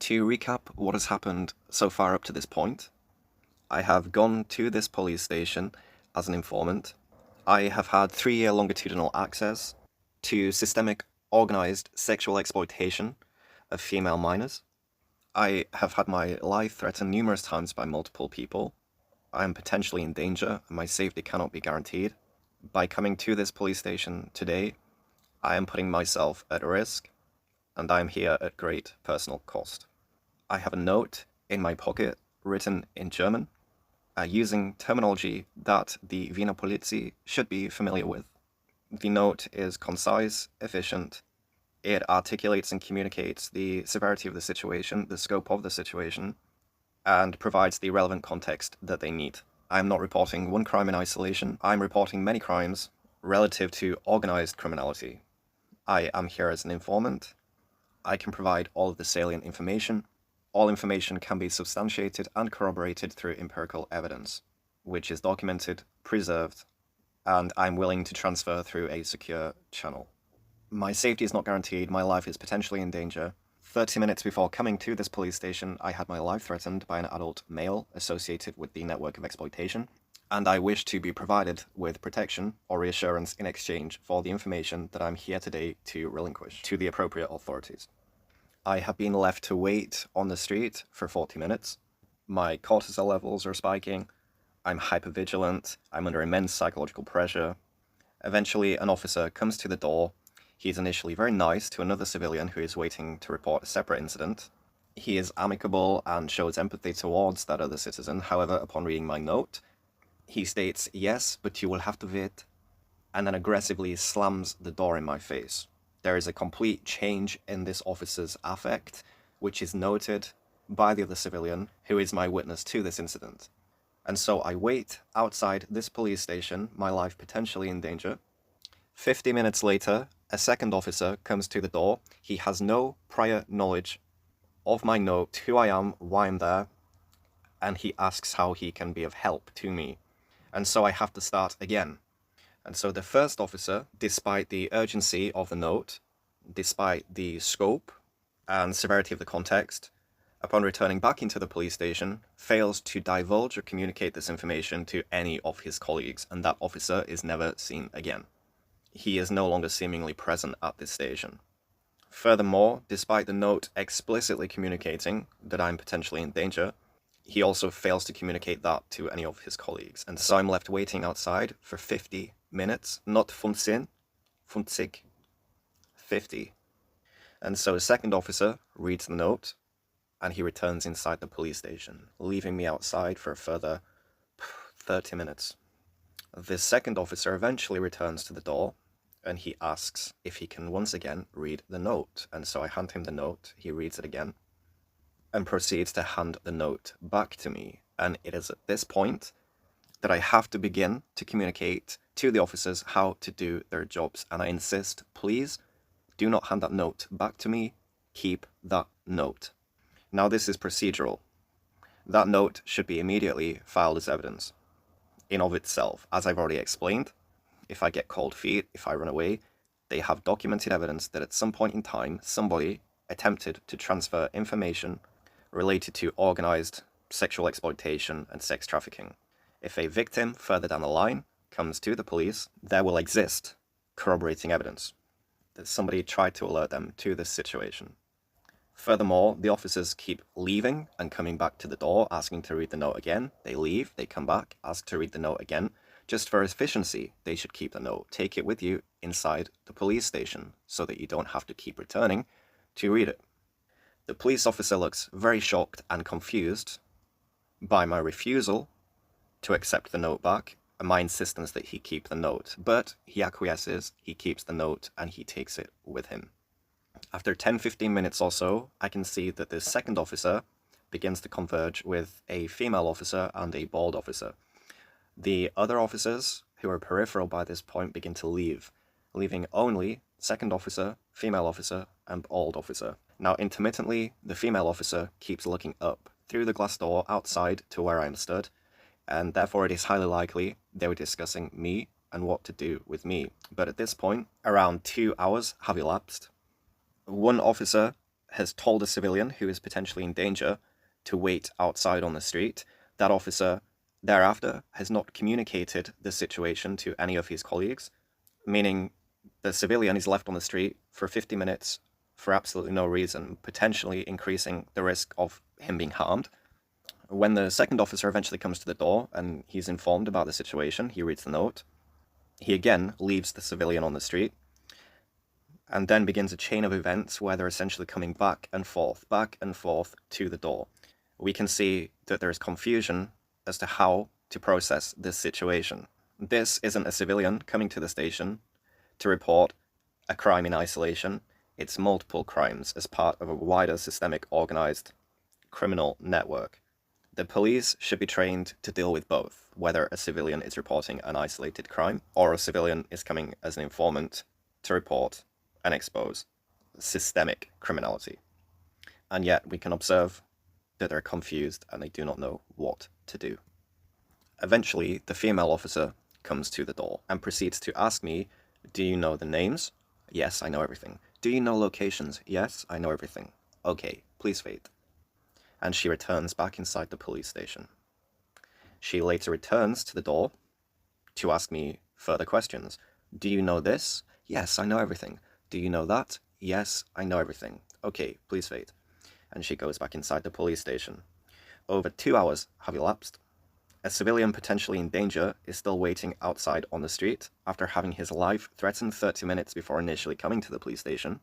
To recap what has happened so far up to this point, I have gone to this police station as an informant. I have had 3-year longitudinal access to systemic organised sexual exploitation of female minors. I have had my life threatened numerous times by multiple people. I am potentially in danger and my safety cannot be guaranteed. By coming to this police station today, I am putting myself at risk and I am here at great personal cost. I have a note in my pocket written in German, using terminology that the Wiener Polizei should be familiar with. The note is concise, efficient. It articulates and communicates the severity of the situation, the scope of the situation, and provides the relevant context that they need. I'm not reporting one crime in isolation. I'm reporting many crimes relative to organized criminality. I am here as an informant. I can provide all of the salient information. All information can be substantiated and corroborated through empirical evidence, which is documented, preserved, and I'm willing to transfer through a secure channel. My safety is not guaranteed, my life is potentially in danger. 30 minutes before coming to this police station, I had my life threatened by an adult male associated with the network of exploitation, and I wish to be provided with protection or reassurance in exchange for the information that I'm here today to relinquish to the appropriate authorities. I have been left to wait on the street for 40 minutes. My cortisol levels are spiking. I'm hypervigilant. I'm under immense psychological pressure. Eventually, an officer comes to the door. He's initially very nice to another civilian who is waiting to report a separate incident. He is amicable and shows empathy towards that other citizen. However, upon reading my note, he states, "Yes, but you will have to wait," and then aggressively slams the door in my face. There is a complete change in this officer's affect, which is noted by the other civilian, who is my witness to this incident. And so I wait outside this police station, my life potentially in danger. 50 minutes later, a second officer comes to the door. He has no prior knowledge of my note, who I am, why I'm there, and he asks how he can be of help to me. And so I have to start again. And so the first officer, despite the urgency of the note, despite the scope and severity of the context, upon returning back into the police station, fails to divulge or communicate this information to any of his colleagues, and that officer is never seen again. He is no longer seemingly present at this station. Furthermore, despite the note explicitly communicating that I'm potentially in danger, he also fails to communicate that to any of his colleagues. And so I'm left waiting outside for 50 minutes, not 15, 50. And so the second officer reads the note, and he returns inside the police station, leaving me outside for a further 30 minutes. The second officer eventually returns to the door, and he asks if he can once again read the note. And so I hand him the note, he reads it again, and proceeds to hand the note back to me. And it is at this point that I have to begin to communicate to the officers how to do their jobs. And I insist, please do not hand that note back to me, keep that note. Now this is procedural. That note should be immediately filed as evidence in of itself. As I've already explained, if I get cold feet, if I run away, they have documented evidence that at some point in time, somebody attempted to transfer information related to organized sexual exploitation and sex trafficking. If a victim further down the line comes to the police, there will exist corroborating evidence that somebody tried to alert them to this situation. Furthermore, the officers keep leaving and coming back to the door, asking to read the note again. They leave, they come back, ask to read the note again. Just for efficiency, they should keep the note. Take it with you inside the police station so that you don't have to keep returning to read it. The police officer looks very shocked and confused by my refusal to accept the note back and my insistence that he keep the note. But he acquiesces, he keeps the note, and he takes it with him. After 10-15 minutes or so, I can see that the second officer begins to converge with a female officer and a bald officer. The other officers, who are peripheral by this point, begin to leave, leaving only second officer, female officer, and bald officer. Now, intermittently, the female officer keeps looking up through the glass door outside to where I am stood, and therefore it is highly likely they were discussing me and what to do with me. But at this point, around 2 hours have elapsed. One officer has told a civilian who is potentially in danger to wait outside on the street. That officer thereafter has not communicated the situation to any of his colleagues, meaning the civilian is left on the street for 50 minutes for absolutely no reason, potentially increasing the risk of him being harmed. When the second officer eventually comes to the door and he's informed about the situation, he reads the note. He again leaves the civilian on the street, and then begins a chain of events where they're essentially coming back and forth to the door. We can see that there is confusion as to how to process this situation. This isn't a civilian coming to the station to report a crime in isolation. It's multiple crimes as part of a wider systemic organized criminal network. The police should be trained to deal with both, whether a civilian is reporting an isolated crime or a civilian is coming as an informant to report and expose systemic criminality. And yet we can observe that they're confused and they do not know what to do. Eventually, the female officer comes to the door and proceeds to ask me, "Do you know the names?" "Yes, I know everything." "Do you know locations?" "Yes, I know everything." "Okay, please wait." And she returns back inside the police station. She later returns to the door to ask me further questions. "Do you know this?" "Yes, I know everything." "Do you know that?" "Yes, I know everything." "Okay, please wait." And she goes back inside the police station. Over 2 hours have elapsed. A civilian potentially in danger is still waiting outside on the street after having his life threatened 30 minutes before initially coming to the police station.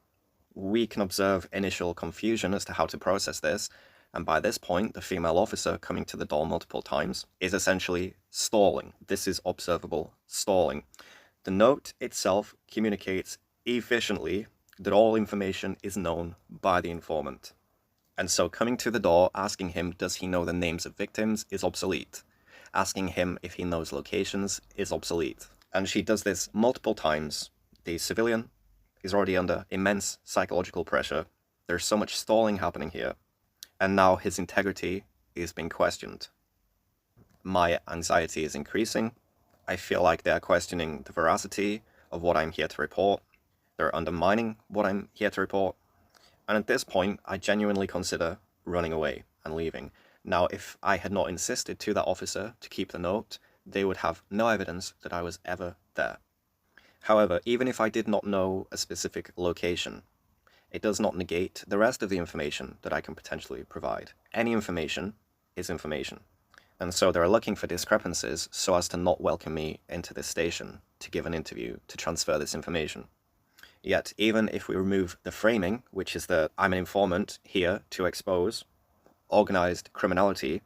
We can observe initial confusion as to how to process this, and by this point, the female officer coming to the door multiple times is essentially stalling. This is observable stalling. The note itself communicates efficiently that all information is known by the informant. And so coming to the door, asking him, does he know the names of victims, is obsolete. Asking him if he knows locations is obsolete. And she does this multiple times. The civilian is already under immense psychological pressure. There's so much stalling happening here. And now his integrity is being questioned. My anxiety is increasing. I feel like they're questioning the veracity of what I'm here to report. They're undermining what I'm here to report. And at this point, I genuinely consider running away and leaving. Now, if I had not insisted to that officer to keep the note, they would have no evidence that I was ever there. However, even if I did not know a specific location, it does not negate the rest of the information that I can potentially provide. Any information is information. And so they're looking for discrepancies so as to not welcome me into this station to give an interview to transfer this information. Yet, even if we remove the framing, which is that I'm an informant here to expose organized criminality,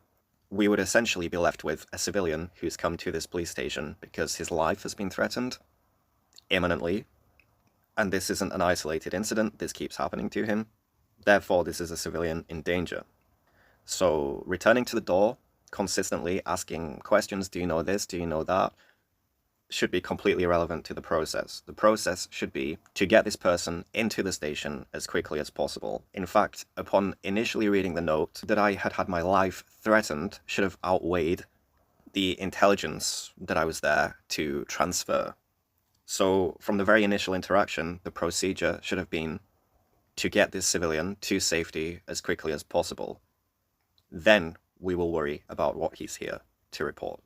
we would essentially be left with a civilian who's come to this police station because his life has been threatened imminently. And this isn't an isolated incident, this keeps happening to him. Therefore, this is a civilian in danger. So, returning to the door, consistently asking questions, do you know this, do you know that, should be completely irrelevant to the process. The process should be to get this person into the station as quickly as possible. In fact, upon initially reading the note, that I had had my life threatened should have outweighed the intelligence that I was there to transfer. So from the very initial interaction, the procedure should have been to get this civilian to safety as quickly as possible. Then we will worry about what he's here to report.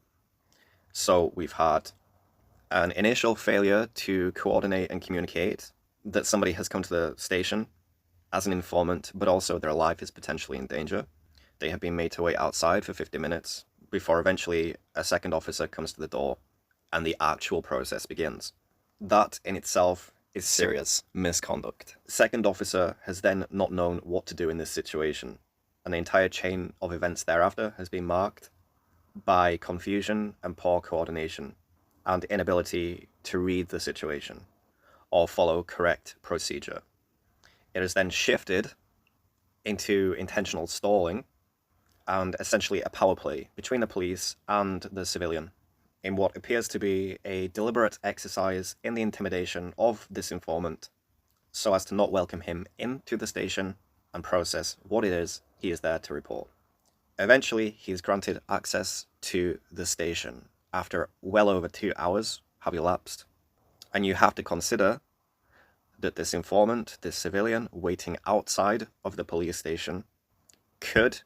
So we've had an initial failure to coordinate and communicate that somebody has come to the station as an informant, but also their life is potentially in danger. They have been made to wait outside for 50 minutes before eventually a second officer comes to the door and the actual process begins. That in itself is serious misconduct. Second officer has then not known what to do in this situation, and the entire chain of events thereafter has been marked by confusion and poor coordination and inability to read the situation or follow correct procedure. It has then shifted into intentional stalling and essentially a power play between the police and the civilian in what appears to be a deliberate exercise in the intimidation of this informant so as to not welcome him into the station and process what it is he is there to report. Eventually, he is granted access to the station after well over 2 hours have elapsed. And you have to consider that this informant, this civilian, waiting outside of the police station, could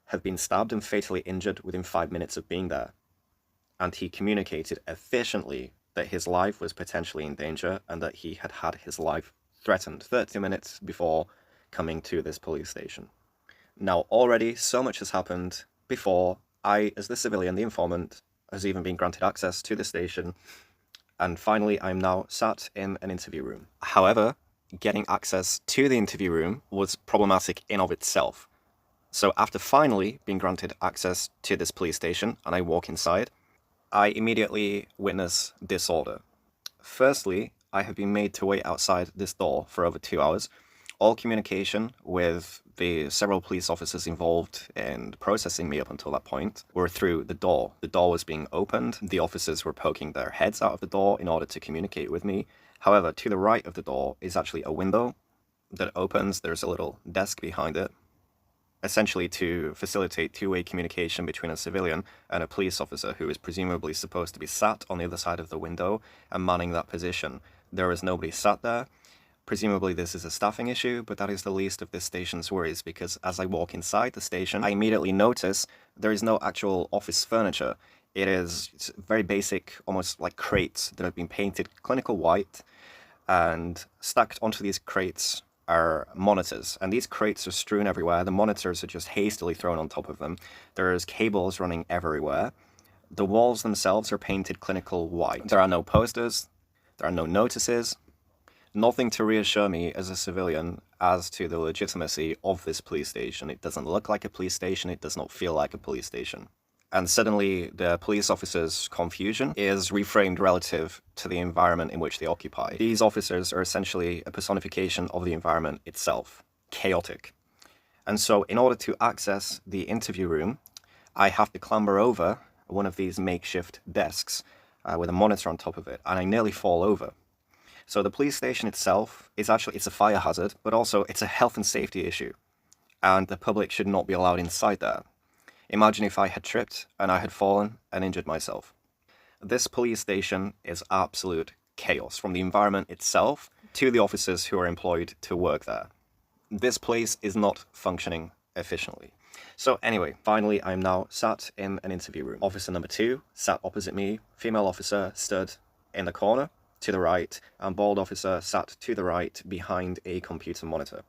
have been stabbed and fatally injured within 5 minutes of being there. And he communicated efficiently that his life was potentially in danger and that he had had his life threatened 30 minutes before coming to this police station. Now, already so much has happened before I, as the civilian, the informant, has even been granted access to the station, and finally I'm now sat in an interview room. However, getting access to the interview room was problematic in of itself. So after finally being granted access to this police station and I walk inside, I immediately witness disorder. Firstly, I have been made to wait outside this door for over 2 hours. All communication with the several police officers involved in processing me up until that point were through the door. The door was being opened. The officers were poking their heads out of the door in order to communicate with me. However, to the right of the door is actually a window that opens. There's a little desk behind it, essentially to facilitate two-way communication between a civilian and a police officer who is presumably supposed to be sat on the other side of the window and manning that position. There is nobody sat there. Presumably this is a staffing issue, but that is the least of this station's worries, because as I walk inside the station, I immediately notice there is no actual office furniture. It's very basic, almost like crates that have been painted clinical white, and stacked onto these crates are monitors, and these crates are strewn everywhere. The monitors are just hastily thrown on top of them. There's cables running everywhere. The walls themselves are painted clinical white. There are no posters, there are no notices, nothing to reassure me as a civilian as to the legitimacy of this police station. It doesn't look like a police station, it does not feel like a police station. And suddenly the police officers' confusion is reframed relative to the environment in which they occupy. These officers are essentially a personification of the environment itself, chaotic. And so in order to access the interview room, I have to clamber over one of these makeshift desks with a monitor on top of it, and I nearly fall over. So the police station itself is actually, it's a fire hazard, but also it's a health and safety issue, and the public should not be allowed inside there. Imagine if I had tripped and I had fallen and injured myself. This police station is absolute chaos, from the environment itself to the officers who are employed to work there. This place is not functioning efficiently. So anyway, finally I'm now sat in an interview room. Officer number 2 sat opposite me, female officer stood in the corner to the right, and bald officer sat to the right behind a computer monitor.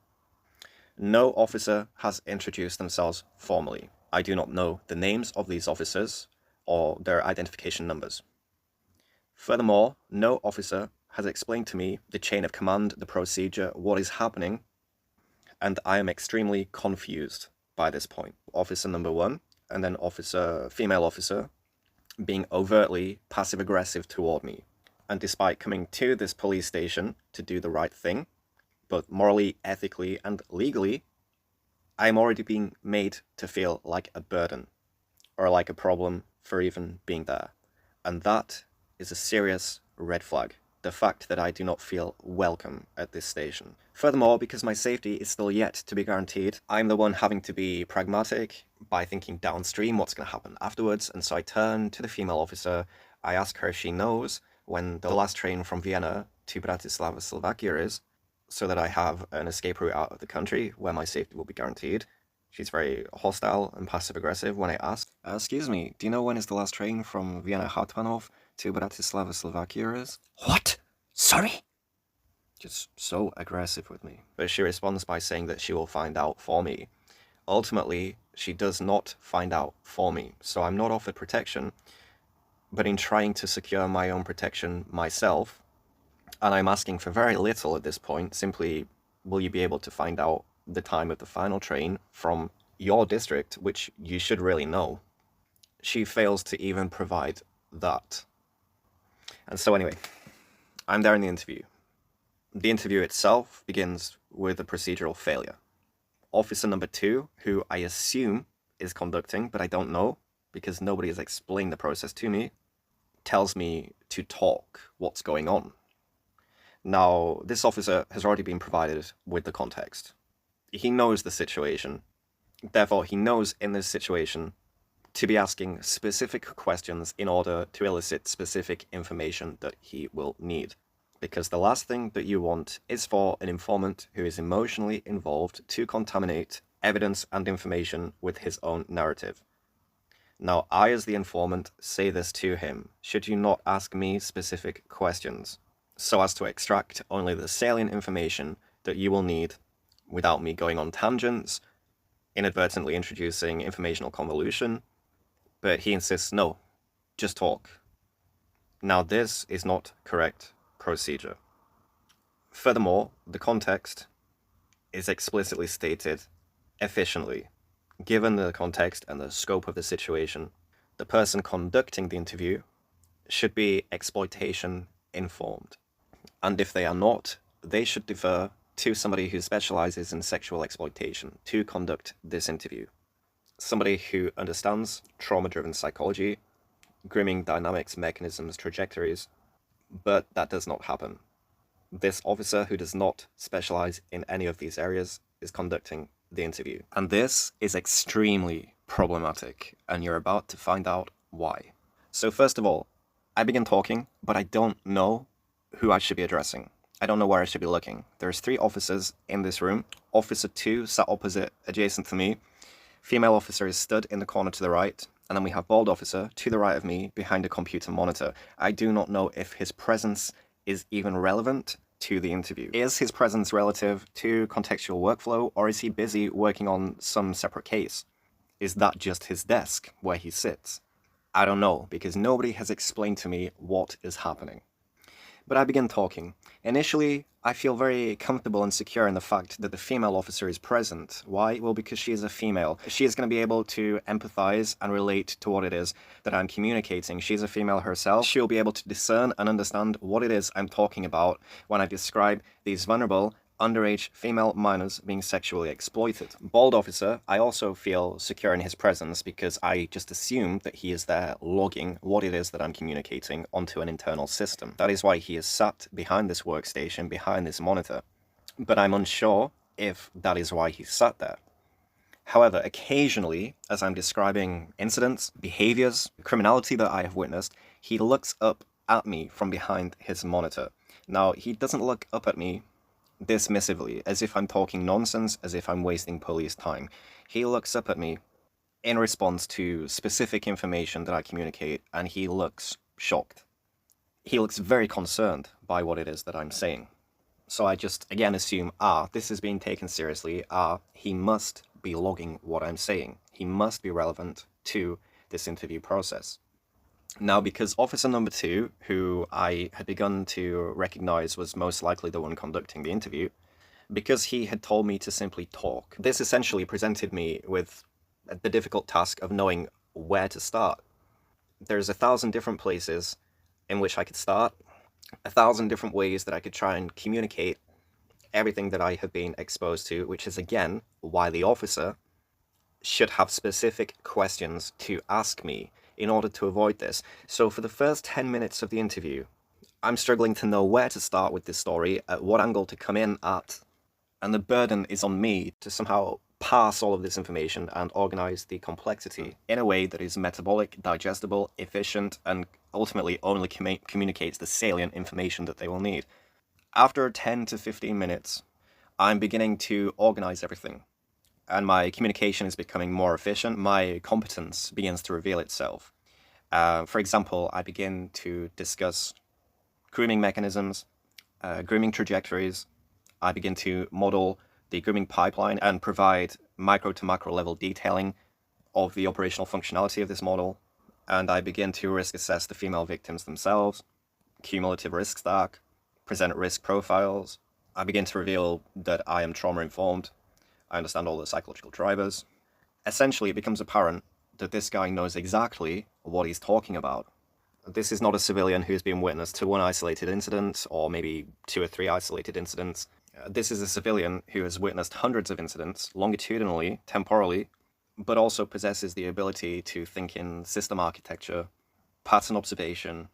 No officer has introduced themselves formally. I do not know the names of these officers or their identification numbers. Furthermore, no officer has explained to me the chain of command, the procedure, what is happening, and I am extremely confused by this point. Officer number 1 and then female officer being overtly passive-aggressive toward me. And despite coming to this police station to do the right thing, both morally, ethically, and legally, I am already being made to feel like a burden, or like a problem for even being there. And that is a serious red flag, the fact that I do not feel welcome at this station. Furthermore, because my safety is still yet to be guaranteed, I'm the one having to be pragmatic by thinking downstream what's going to happen afterwards, and so I turn to the female officer, I ask her if she knows when the last train from Vienna to Bratislava, Slovakia is, so that I have an escape route out of the country where my safety will be guaranteed. She's very hostile and passive-aggressive when I ask, excuse me, do you know when is the last train from Vienna Hauptbahnhof to Bratislava, Slovakia is? What? Sorry? Just so aggressive with me. But she responds by saying that she will find out for me. Ultimately, she does not find out for me, so I'm not offered protection, but in trying to secure my own protection myself, and I'm asking for very little at this point, simply, will you be able to find out the time of the final train from your district, which you should really know? She fails to even provide that. And so anyway, I'm there in the interview. The interview itself begins with a procedural failure. Officer number 2, who I assume is conducting, but I don't know, because nobody has explained the process to me, tells me to talk what's going on. Now, this officer has already been provided with the context. He knows the situation. Therefore, he knows in this situation to be asking specific questions in order to elicit specific information that he will need. Because the last thing that you want is for an informant who is emotionally involved to contaminate evidence and information with his own narrative. Now, I, as the informant, say this to him: should you not ask me specific questions, so as to extract only the salient information that you will need without me going on tangents, inadvertently introducing informational convolution. But he insists, no, just talk. Now, this is not correct procedure. Furthermore, the context is explicitly stated efficiently. Given the context and the scope of the situation, the person conducting the interview should be exploitation informed. And if they are not, they should defer to somebody who specializes in sexual exploitation to conduct this interview. Somebody who understands trauma-driven psychology, grooming dynamics, mechanisms, trajectories, but that does not happen. This officer who does not specialize in any of these areas is conducting the interview. And this is extremely problematic, and you're about to find out why. So first of all, I begin talking, but I don't know who I should be addressing. I don't know where I should be looking. There's 3 officers in this room. Officer 2 sat opposite, adjacent to me. Female officer is stood in the corner to the right. And then we have bald officer to the right of me behind a computer monitor. I do not know if his presence is even relevant to the interview. Is his presence relative to contextual workflow, or is he busy working on some separate case? Is that just his desk where he sits? I don't know, because nobody has explained to me what is happening. But I begin talking. Initially, I feel very comfortable and secure in the fact that the female officer is present. Why? Well, because she is a female. She is going to be able to empathize and relate to what it is that I'm communicating. She's a female herself. She'll be able to discern and understand what it is I'm talking about when I describe these vulnerable, underage female minors being sexually exploited. Bald officer, I also feel secure in his presence because I just assume that he is there logging what it is that I'm communicating onto an internal system. That is why he is sat behind this workstation, behind this monitor. But I'm unsure if that is why he's sat there. However, occasionally, as I'm describing incidents, behaviors, criminality that I have witnessed, he looks up at me from behind his monitor. Now, he doesn't look up at me dismissively, as if I'm talking nonsense, as if I'm wasting police time. He looks up at me in response to specific information that I communicate, and he looks shocked. He looks very concerned by what it is that I'm saying. So I just, again, assume, this is being taken seriously, he must be logging what I'm saying. He must be relevant to this interview process. Now, because officer number 2, who I had begun to recognize was most likely the one conducting the interview, because he had told me to simply talk, this essentially presented me with the difficult task of knowing where to start. There's 1,000 different places in which I could start, 1,000 different ways that I could try and communicate everything that I have been exposed to, which is, again, why the officer should have specific questions to ask me in order to avoid this. So for the first 10 minutes of the interview, I'm struggling to know where to start with this story, at what angle to come in at, and the burden is on me to somehow parse all of this information and organize the complexity in a way that is metabolic, digestible, efficient, and ultimately only communicates the salient information that they will need. After 10 to 15 minutes, I'm beginning to organize everything, and my communication is becoming more efficient. My competence begins to reveal itself. For example, I begin to discuss grooming mechanisms, grooming trajectories. I begin to model the grooming pipeline and provide micro to macro level detailing of the operational functionality of this model. And I begin to risk assess the female victims themselves, cumulative risk stack, present risk profiles. I begin to reveal that I am trauma informed. I understand all the psychological drivers. Essentially, it becomes apparent that this guy knows exactly what he's talking about. This is not a civilian who's been witness to one isolated incident, or maybe 2 or 3 isolated incidents. This is a civilian who has witnessed hundreds of incidents, longitudinally, temporally, but also possesses the ability to think in system architecture, pattern observation.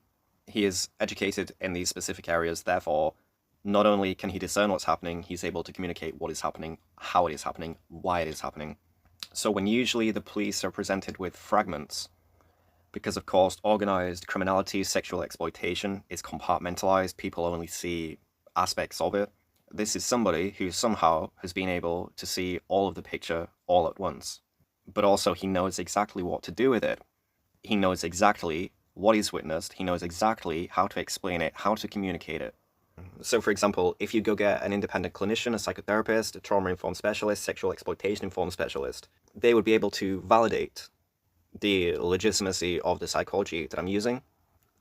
He is educated in these specific areas, therefore, not only can he discern what's happening, he's able to communicate what is happening, how it is happening, why it is happening. So when usually the police are presented with fragments Because, of course, organized criminality, sexual exploitation is compartmentalized. People only see aspects of it. This is somebody who somehow has been able to see all of the picture all at once. But also he knows exactly what to do with it. He knows exactly what he's witnessed. He knows exactly how to explain it, how to communicate it. So, for example, if you go get an independent clinician, a psychotherapist, a trauma-informed specialist, sexual exploitation-informed specialist, they would be able to validate the legitimacy of the psychology that I'm using,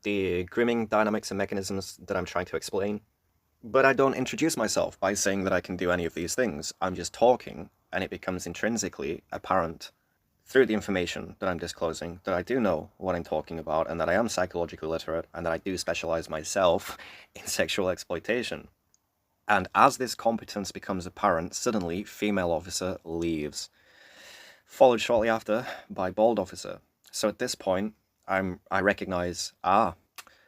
the grooming dynamics and mechanisms that I'm trying to explain. But I don't introduce myself by saying that I can do any of these things. I'm just talking, and it becomes intrinsically apparent through the information that I'm disclosing that I do know what I'm talking about, and that I am psychologically literate, and that I do specialize myself in sexual exploitation. And as this competence becomes apparent, suddenly female officer leaves, followed shortly after by bald officer. So at this point, I recognize,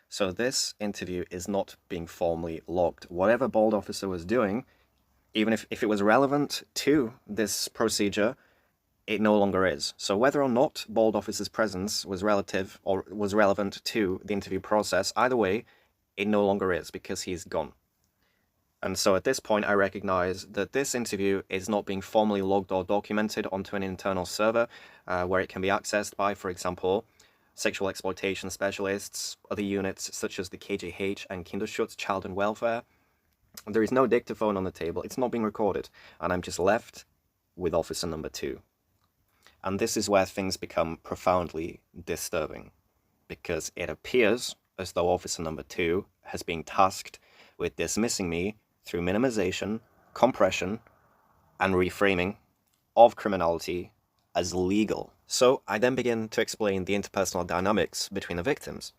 so this interview is not being formally logged. Whatever bald officer was doing, even if it was relevant to this procedure, it no longer is. So whether or not bald officer's presence was relative or was relevant to the interview process, either way, it no longer is because he's gone. And so at this point, I recognize that this interview is not being formally logged or documented onto an internal server where it can be accessed by, for example, sexual exploitation specialists, other units such as the KJH and Kinderschutz, child and welfare. There is no dictaphone on the table. It's not being recorded. And I'm just left with officer number 2. And this is where things become profoundly disturbing, because it appears as though officer number 2 has been tasked with dismissing me through minimization, compression, and reframing of criminality as legal. So I then begin to explain the interpersonal dynamics between the victims.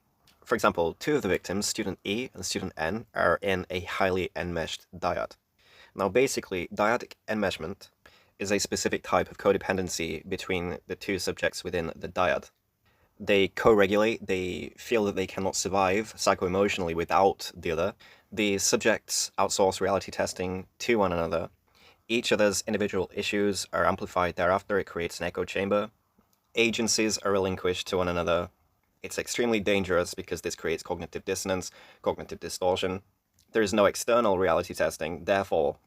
For example, 2 of the victims, student E and student N, are in a highly enmeshed dyad. Now basically, dyadic enmeshment is a specific type of codependency between the 2 subjects within the dyad. They co-regulate, they feel that they cannot survive psycho-emotionally without the other. The subjects outsource reality testing to one another. Each other's individual issues are amplified thereafter. It creates an echo chamber. Agencies are relinquished to one another. It's extremely dangerous because this creates cognitive dissonance, cognitive distortion. There is no external reality testing, therefore,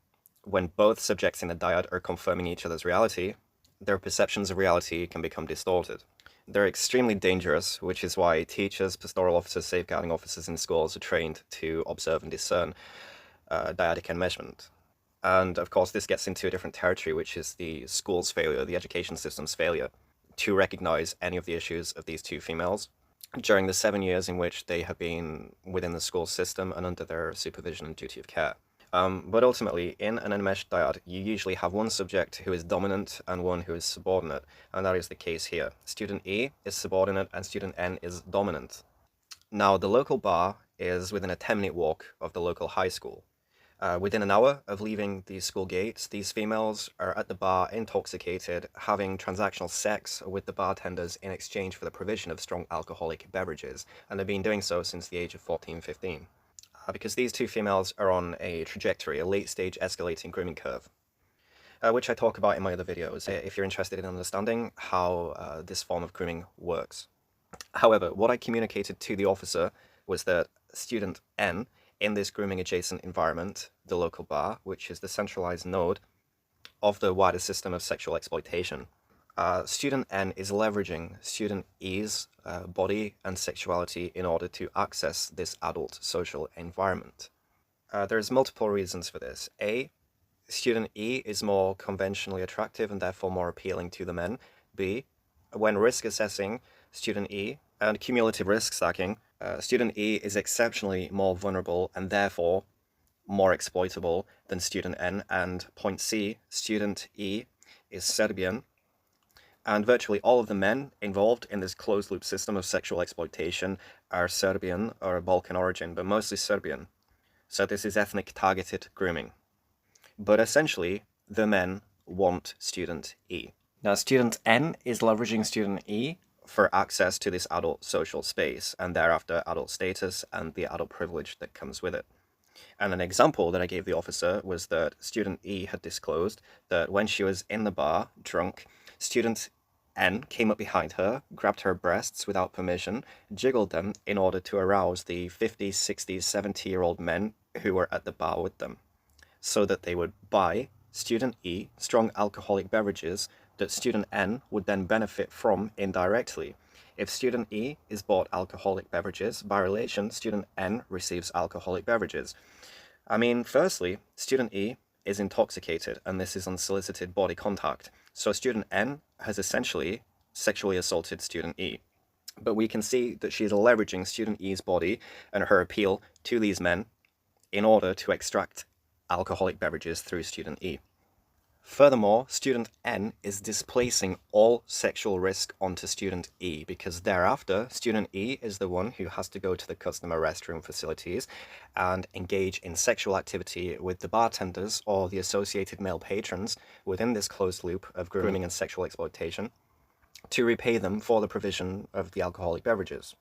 when both subjects in a dyad are confirming each other's reality, their perceptions of reality can become distorted. They're extremely dangerous, which is why teachers, pastoral officers, safeguarding officers in schools are trained to observe and discern dyadic enmeshment. And of course, this gets into a different territory, which is the school's failure, the education system's failure to recognize any of the issues of these 2 females during the 7 years in which they have been within the school system and under their supervision and duty of care. But ultimately, in an enmeshed dyad, you usually have one subject who is dominant and one who is subordinate, and that is the case here. Student E is subordinate and student N is dominant. Now, the local bar is within a 10-minute walk of the local high school. Within an hour of leaving the school gates, these females are at the bar intoxicated, having transactional sex with the bartenders in exchange for the provision of strong alcoholic beverages, and they've been doing so since the age of 14, 15. Because these 2 females are on a trajectory, a late-stage escalating grooming curve, which I talk about in my other videos, if you're interested in understanding how this form of grooming works. However, what I communicated to the officer was that student N, in this grooming-adjacent environment, the local bar, which is the centralized node of the wider system of sexual exploitation, student N is leveraging student E's body and sexuality in order to access this adult social environment. There's multiple reasons for this. A, student E is more conventionally attractive and therefore more appealing to the men. B, when risk assessing student E and cumulative risk stacking, student E is exceptionally more vulnerable and therefore more exploitable than student N. And point C, student E is Serbian, and virtually all of the men involved in this closed-loop system of sexual exploitation are Serbian or Balkan origin, but mostly Serbian. So this is ethnic-targeted grooming. But essentially, the men want student E. Now, student N is leveraging student E for access to this adult social space, and thereafter adult status and the adult privilege that comes with it. And an example that I gave the officer was that student E had disclosed that when she was in the bar, drunk, student N came up behind her, grabbed her breasts without permission, jiggled them in order to arouse the 50s, 60s, 70-year-old men who were at the bar with them, so that they would buy student E strong alcoholic beverages that student N would then benefit from indirectly. If student E is bought alcoholic beverages, by relation, student N receives alcoholic beverages. I mean, firstly, student E is intoxicated, and this is unsolicited body contact. So student N has essentially sexually assaulted student E. But we can see that she is leveraging student E's body and her appeal to these men in order to extract alcoholic beverages through student E. Furthermore, student N is displacing all sexual risk onto student E, because thereafter, student E is the one who has to go to the customer restroom facilities and engage in sexual activity with the bartenders or the associated male patrons within this closed loop of grooming and sexual exploitation to repay them for the provision of the alcoholic beverages.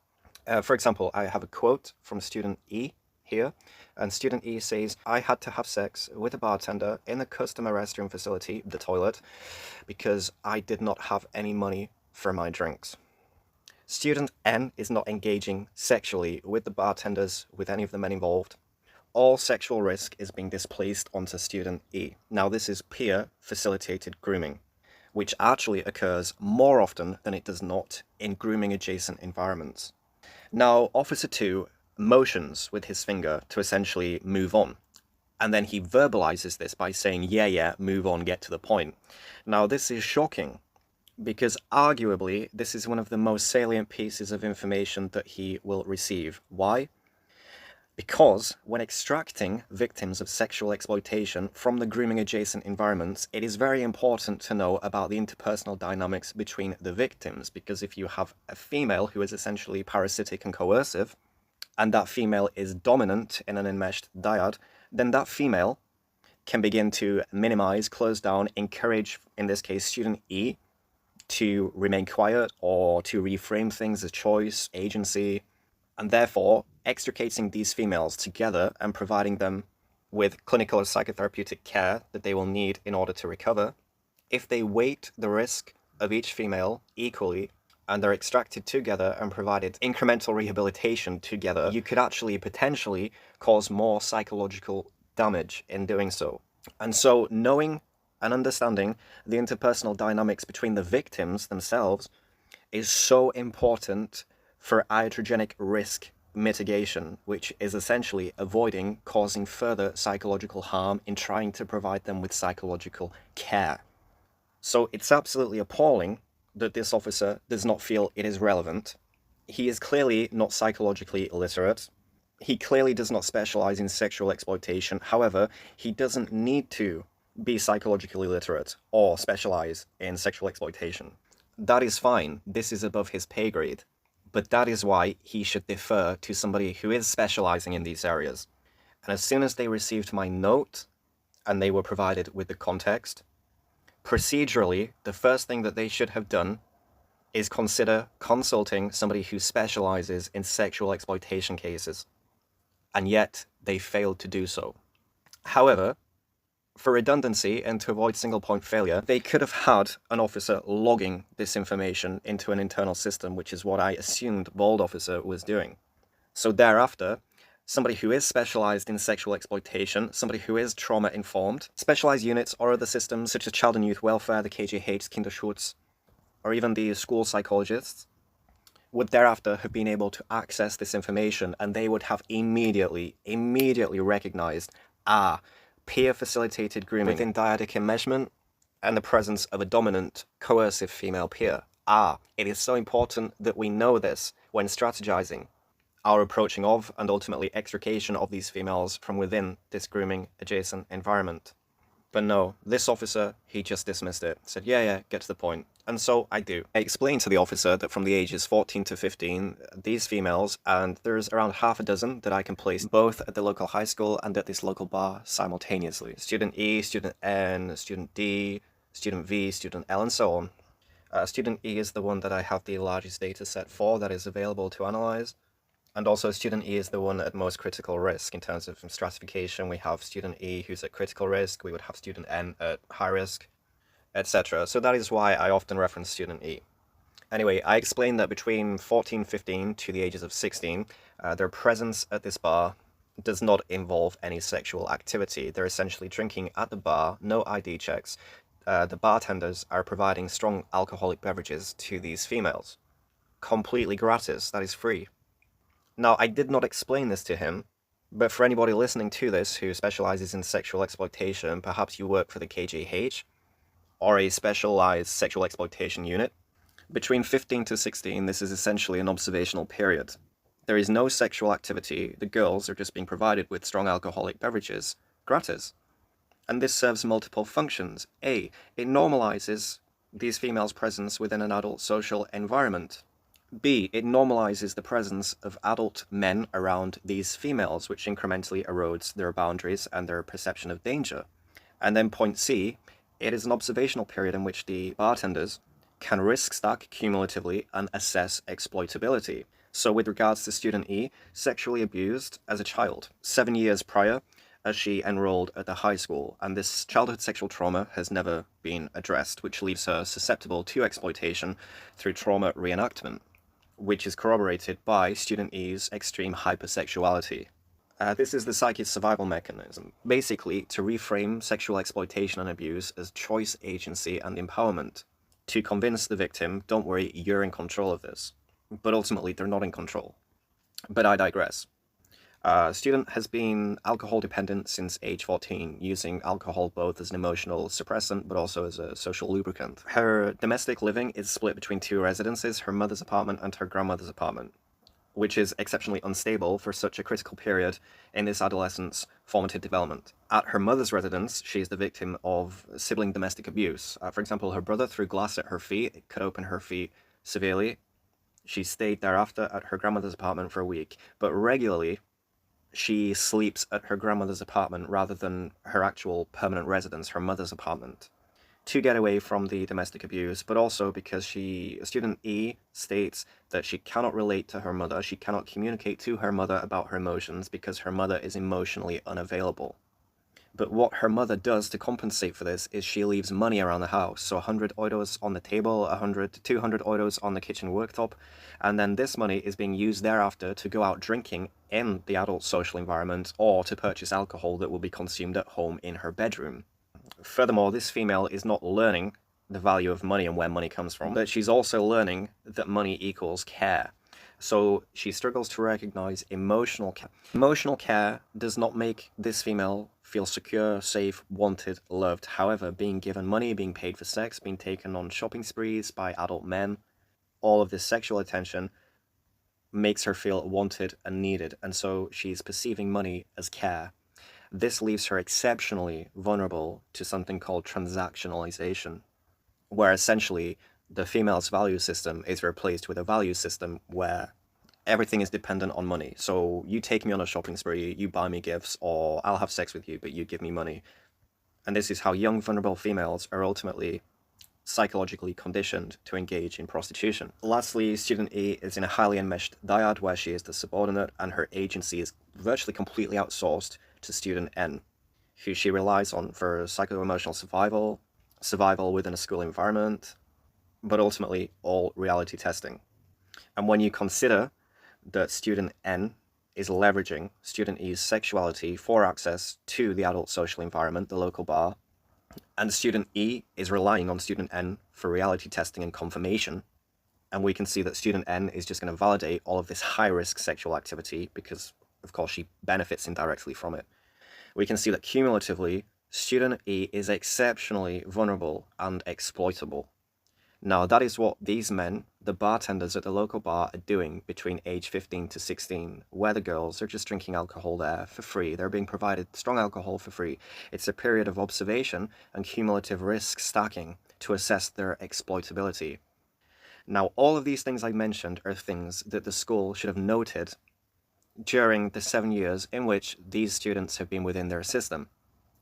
For example, I have a quote from student E here, and student E says, "I had to have sex with a bartender in the customer restroom facility, the toilet, because I did not have any money for my drinks." Student N is not engaging sexually with the bartenders, with any of the men involved. All sexual risk is being displaced onto student E. Now, this is peer facilitated grooming, which actually occurs more often than it does not in grooming adjacent environments. Now, Officer 2 motions with his finger to essentially move on. And then he verbalizes this by saying, yeah, move on, get to the point. Now, this is shocking because arguably this is one of the most salient pieces of information that he will receive. Why? Because when extracting victims of sexual exploitation from the grooming adjacent environments, it is very important to know about the interpersonal dynamics between the victims, because if you have a female who is essentially parasitic and coercive, and that female is dominant in an enmeshed dyad, then that female can begin to minimize, close down, encourage, in this case, student E, to remain quiet or to reframe things as choice, agency, and therefore extricating these females together and providing them with clinical or psychotherapeutic care that they will need in order to recover. If they weight the risk of each female equally, and they're extracted together and provided incremental rehabilitation together, you could actually potentially cause more psychological damage in doing so. And so knowing and understanding the interpersonal dynamics between the victims themselves is so important for iatrogenic risk mitigation, which is essentially avoiding causing further psychological harm in trying to provide them with psychological care. So it's absolutely appalling that this officer does not feel it is relevant. He is clearly not psychologically illiterate. He clearly does not specialize in sexual exploitation. However, he doesn't need to be psychologically literate or specialize in sexual exploitation. That is fine. This is above his pay grade. But that is why he should defer to somebody who is specializing in these areas. And as soon as they received my note and they were provided with the context, procedurally, the first thing that they should have done is consider consulting somebody who specializes in sexual exploitation cases. And yet, they failed to do so. However, for redundancy and to avoid single point failure, they could have had an officer logging this information into an internal system, which is what I assumed Bald Officer was doing. So thereafter, somebody who is specialized in sexual exploitation, somebody who is trauma-informed, specialized units or other systems such as child and youth welfare, the KGH, Kinderschutzsysteme, or even the school psychologists, would thereafter have been able to access this information, and they would have immediately recognized, peer-facilitated grooming within dyadic enmeshment and the presence of a dominant, coercive female peer. It is so important that we know this when strategizing our approaching of and ultimately extrication of these females from within this grooming adjacent environment. But no, this officer, he just dismissed it, said, yeah, get to the point. And so I do. I explained to the officer that from the ages 14 to 15, these females, and there's around half a dozen that I can place both at the local high school and at this local bar simultaneously. Student E, student N, student D, student V, student L, and so on. Student E is the one that I have the largest data set for that is available to analyze. And also student E is the one at most critical risk in terms of stratification. We have student E who's at critical risk. We would have student N at high risk. etc. So that is why I often reference student E. Anyway, I explained that between 14, 15 to the ages of 16, their presence at this bar does not involve any sexual activity. They're essentially drinking at the bar, no ID checks. The bartenders are providing strong alcoholic beverages to these females. Completely gratis, that is free. Now, I did not explain this to him, but for anybody listening to this who specializes in sexual exploitation, perhaps you work for the KGH or a specialized sexual exploitation unit, between 15 to 16, this is essentially an observational period. There is no sexual activity, the girls are just being provided with strong alcoholic beverages, gratis. And this serves multiple functions. A, it normalizes these females' presence within an adult social environment. B, it normalizes the presence of adult men around these females, which incrementally erodes their boundaries and their perception of danger. And then point C, it is an observational period in which the bartenders can risk stack cumulatively and assess exploitability. So with regards to student E, sexually abused as a child, 7 years prior, as she enrolled at the high school, and this childhood sexual trauma has never been addressed, which leaves her susceptible to exploitation through trauma reenactment, which is corroborated by student E's extreme hypersexuality. This is the psyche's survival mechanism, basically to reframe sexual exploitation and abuse as choice, agency, and empowerment, to convince the victim, don't worry, you're in control of this. But ultimately, they're not in control. But I digress. Student has been alcohol dependent since age 14, using alcohol both as an emotional suppressant but also as a social lubricant. Her domestic living is split between two residences, her mother's apartment and her grandmother's apartment, which is exceptionally unstable for such a critical period in this adolescent's formative development. At her mother's residence, she is the victim of sibling domestic abuse. For example, her brother threw glass at her feet, it cut open her feet severely. She stayed thereafter at her grandmother's apartment for a week, but regularly she sleeps at her grandmother's apartment rather than her actual permanent residence, her mother's apartment, to get away from the domestic abuse, but also because student E states that she cannot relate to her mother, she cannot communicate to her mother about her emotions because her mother is emotionally unavailable. But what her mother does to compensate for this is she leaves money around the house. So 100 euros on the table, 100 to 200 euros on the kitchen worktop, and then this money is being used thereafter to go out drinking in the adult social environment or to purchase alcohol that will be consumed at home in her bedroom. Furthermore, this female is not learning the value of money and where money comes from, but she's also learning that money equals care. So she struggles to recognize emotional care. Emotional care does not make this female feel secure, safe, wanted, loved. However, being given money, being paid for sex, being taken on shopping sprees by adult men, all of this sexual attention makes her feel wanted and needed. And so she's perceiving money as care. This leaves her exceptionally vulnerable to something called transactionalization, where essentially the female's value system is replaced with a value system where everything is dependent on money. So you take me on a shopping spree, you buy me gifts, or I'll have sex with you, but you give me money. And this is how young, vulnerable females are ultimately psychologically conditioned to engage in prostitution. Lastly, student E is in a highly enmeshed dyad where she is the subordinate and her agency is virtually completely outsourced to student N, who she relies on for psycho-emotional survival, survival within a school environment, but ultimately all reality testing. And when you consider that student N is leveraging student E's sexuality for access to the adult social environment, the local bar, and student E is relying on student N for reality testing and confirmation, and we can see that student N is just going to validate all of this high-risk sexual activity because, of course, she benefits indirectly from it. We can see that cumulatively, student E is exceptionally vulnerable and exploitable. Now, that is what these men, the bartenders at the local bar, are doing between age 15 to 16, where the girls are just drinking alcohol there for free. They're being provided strong alcohol for free. It's a period of observation and cumulative risk stacking to assess their exploitability. Now, all of these things I mentioned are things that the school should have noted during the 7 years in which these students have been within their system.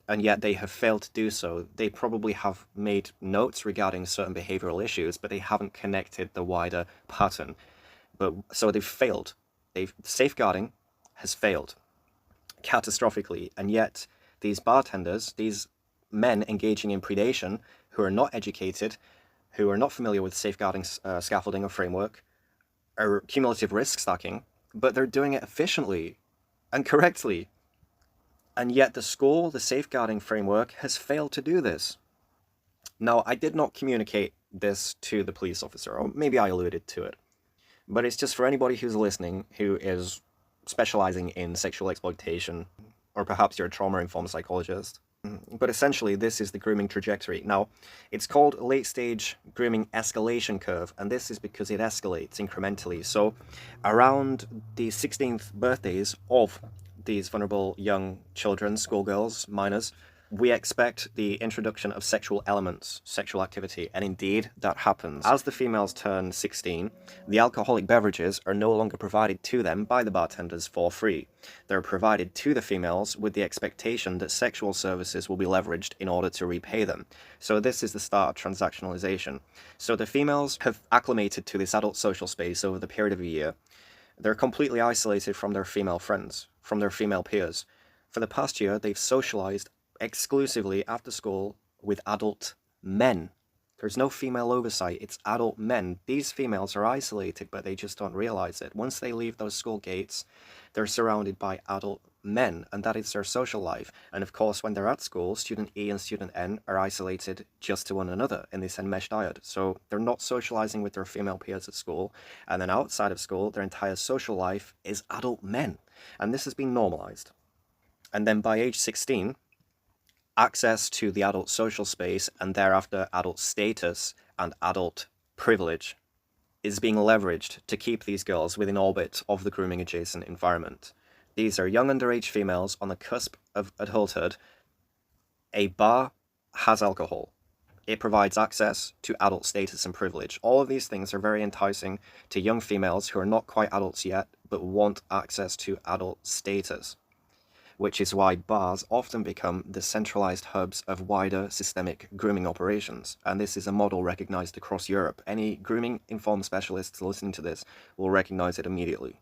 And yet they have failed to do so. They probably have made notes regarding certain behavioral issues, but they haven't connected the wider pattern. So they've failed. Safeguarding has failed catastrophically, and yet these bartenders, these men engaging in predation who are not educated, who are not familiar with safeguarding scaffolding or framework, or cumulative risk stacking, but they're doing it efficiently and correctly. And yet the school, the safeguarding framework, has failed to do this. Now, I did not communicate this to the police officer, or maybe I alluded to it, but it's just for anybody who's listening who is specializing in sexual exploitation, or perhaps you're a trauma-informed psychologist. But essentially, this is the grooming trajectory. Now, it's called late-stage grooming escalation curve, and this is because it escalates incrementally. So around the 16th birthdays of these vulnerable young children, schoolgirls, minors, we expect the introduction of sexual elements, sexual activity, and indeed that happens. As the females turn 16, the alcoholic beverages are no longer provided to them by the bartenders for free. They're provided to the females with the expectation that sexual services will be leveraged in order to repay them. So this is the start of transactionalization. So the females have acclimated to this adult social space over the period of a year. They're completely isolated from their female friends, from their female peers. For the past year, they've socialized exclusively after school with adult men. There's no female oversight, it's adult men. These females are isolated, but they just don't realize it. Once they leave those school gates, they're surrounded by adult men, and that is their social life. And of course, when they're at school, student E and student N are isolated just to one another in this enmeshed dyad. So they're not socializing with their female peers at school, and then outside of school, their entire social life is adult men. And this has been normalized. And then by age 16, access to the adult social space and thereafter adult status and adult privilege is being leveraged to keep these girls within orbit of the grooming adjacent environment. These are young underage females on the cusp of adulthood. A bar has alcohol. It provides access to adult status and privilege. All of these things are very enticing to young females who are not quite adults yet, but want access to adult status, which is why bars often become the centralized hubs of wider systemic grooming operations. And this is a model recognized across Europe. Any grooming-informed specialists listening to this will recognize it immediately.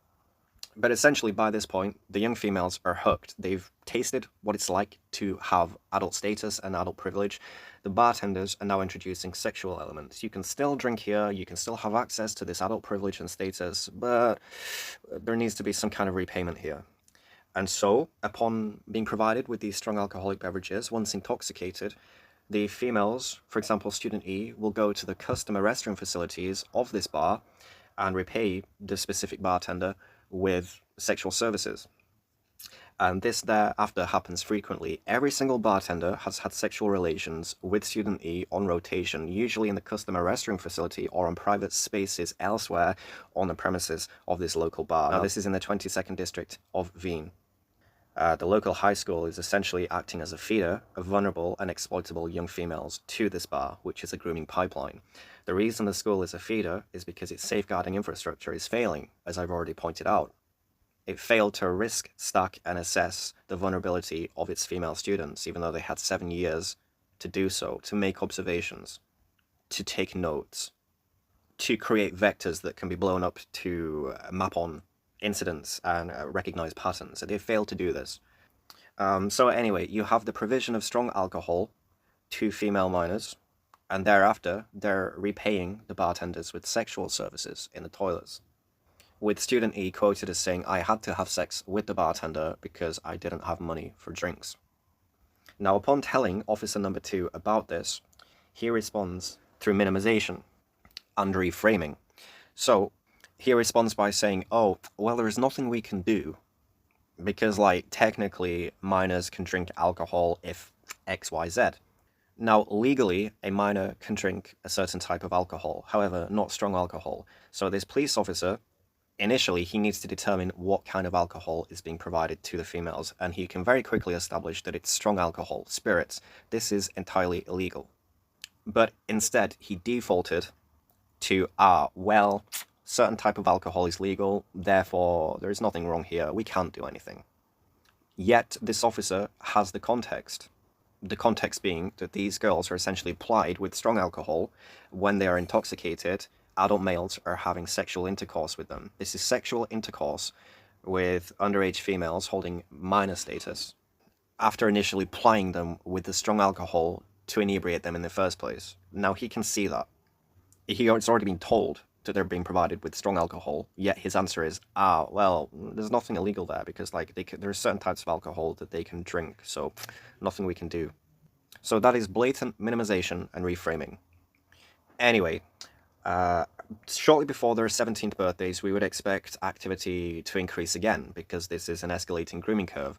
But essentially, by this point, the young females are hooked. They've tasted what it's like to have adult status and adult privilege. The bartenders are now introducing sexual elements. You can still drink here, you can still have access to this adult privilege and status, but there needs to be some kind of repayment here. And so, upon being provided with these strong alcoholic beverages, once intoxicated, the females, for example, student E, will go to the customer restroom facilities of this bar and repay the specific bartender with sexual services. And this thereafter happens frequently. Every single bartender has had sexual relations with student E on rotation, usually in the customer restroom facility or on private spaces elsewhere on the premises of this local bar. Now, this is in the 22nd district of Wien. The local high school is essentially acting as a feeder of vulnerable and exploitable young females to this bar, which is a grooming pipeline. The reason the school is a feeder is because its safeguarding infrastructure is failing, as I've already pointed out. It failed to risk, stack, and assess the vulnerability of its female students, even though they had 7 years to do so, to make observations, to take notes, to create vectors that can be blown up to map on incidents and recognize patterns. They failed to do this. So anyway, you have the provision of strong alcohol to female minors, and thereafter they're repaying the bartenders with sexual services in the toilets, with student E quoted as saying, "I had to have sex with the bartender because I didn't have money for drinks." Now, upon telling officer number 2 about this, he responds through minimization and reframing. So he responds by saying, "Oh, well, there's nothing we can do because, like, technically minors can drink alcohol if XYZ. Now, legally, a minor can drink a certain type of alcohol, however, not strong alcohol. So this police officer, initially, he needs to determine what kind of alcohol is being provided to the females, and he can very quickly establish that it's strong alcohol, spirits. This is entirely illegal. But instead, he defaulted to, well, certain type of alcohol is legal, therefore there is nothing wrong here, we can't do anything." Yet this officer has the context being that these girls are essentially plied with strong alcohol. When they are intoxicated, adult males are having sexual intercourse with them. This is sexual intercourse with underage females holding minor status. after initially plying them with the strong alcohol to inebriate them in the first place. Now he can see that. He's already been told that they're being provided with strong alcohol, yet his answer is, well, there's nothing illegal there because there are certain types of alcohol that they can drink, so nothing we can do. So that is blatant minimization and reframing. Anyway, shortly before their 17th birthdays, we would expect activity to increase again because this is an escalating grooming curve.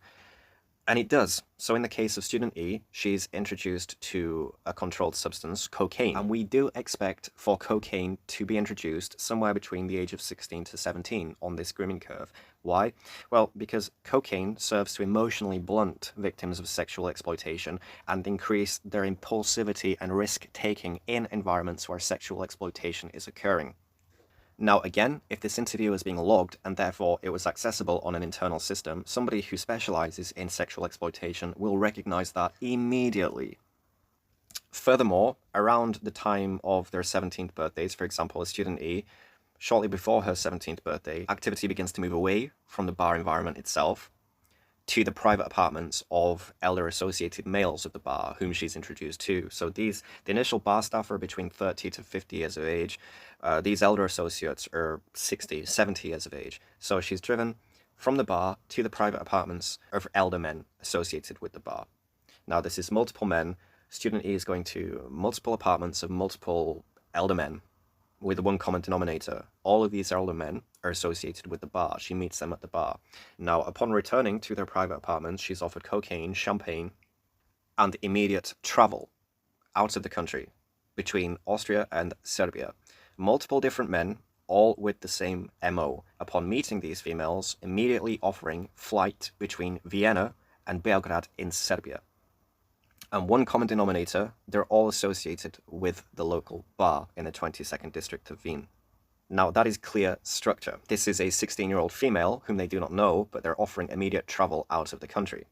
And it does. So in the case of student E, she's introduced to a controlled substance, cocaine. And we do expect for cocaine to be introduced somewhere between the age of 16 to 17 on this grooming curve. Why? Well, because cocaine serves to emotionally blunt victims of sexual exploitation and increase their impulsivity and risk-taking in environments where sexual exploitation is occurring. Now again, if this interview is being logged and therefore it was accessible on an internal system, somebody who specializes in sexual exploitation will recognize that immediately. Furthermore, around the time of their 17th birthdays, for example, a student E, shortly before her 17th birthday, activity begins to move away from the bar environment itself to the private apartments of elder associated males of the bar whom she's introduced to. So the initial bar staff are between 30 to 50 years of age. These elder associates are 60, 70 years of age. So she's driven from the bar to the private apartments of elder men associated with the bar. Now this is multiple men. Student E is going to multiple apartments of multiple elder men with one common denominator. All of these elder men are associated with the bar. She meets them at the bar. Now, upon returning to their private apartments, she's offered cocaine, champagne, and immediate travel out of the country between Austria and Serbia. Multiple different men, all with the same MO. Upon meeting these females, immediately offering flight between Vienna and Belgrade in Serbia. And one common denominator, they're all associated with the local bar in the 22nd district of Wien. Now that is clear structure. This is a 16-year-old female whom they do not know, but they're offering immediate travel out of the country.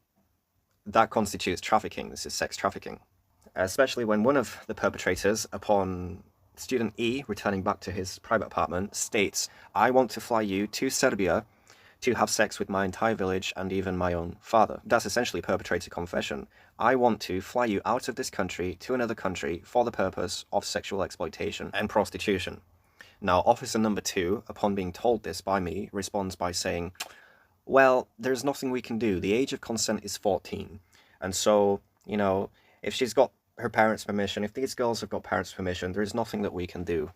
That constitutes trafficking. This is sex trafficking. Especially when one of the perpetrators, upon student E returning back to his private apartment, states, I want to fly you to Serbia to have sex with my entire village and even my own father. That's essentially perpetrator confession. I want to fly you out of this country to another country for the purpose of sexual exploitation and prostitution. Now, officer number 2, upon being told this by me, responds by saying, well, there's nothing we can do. The age of consent is 14. And so, if she's got her parents' permission, if these girls have got parents' permission, there's nothing that we can do.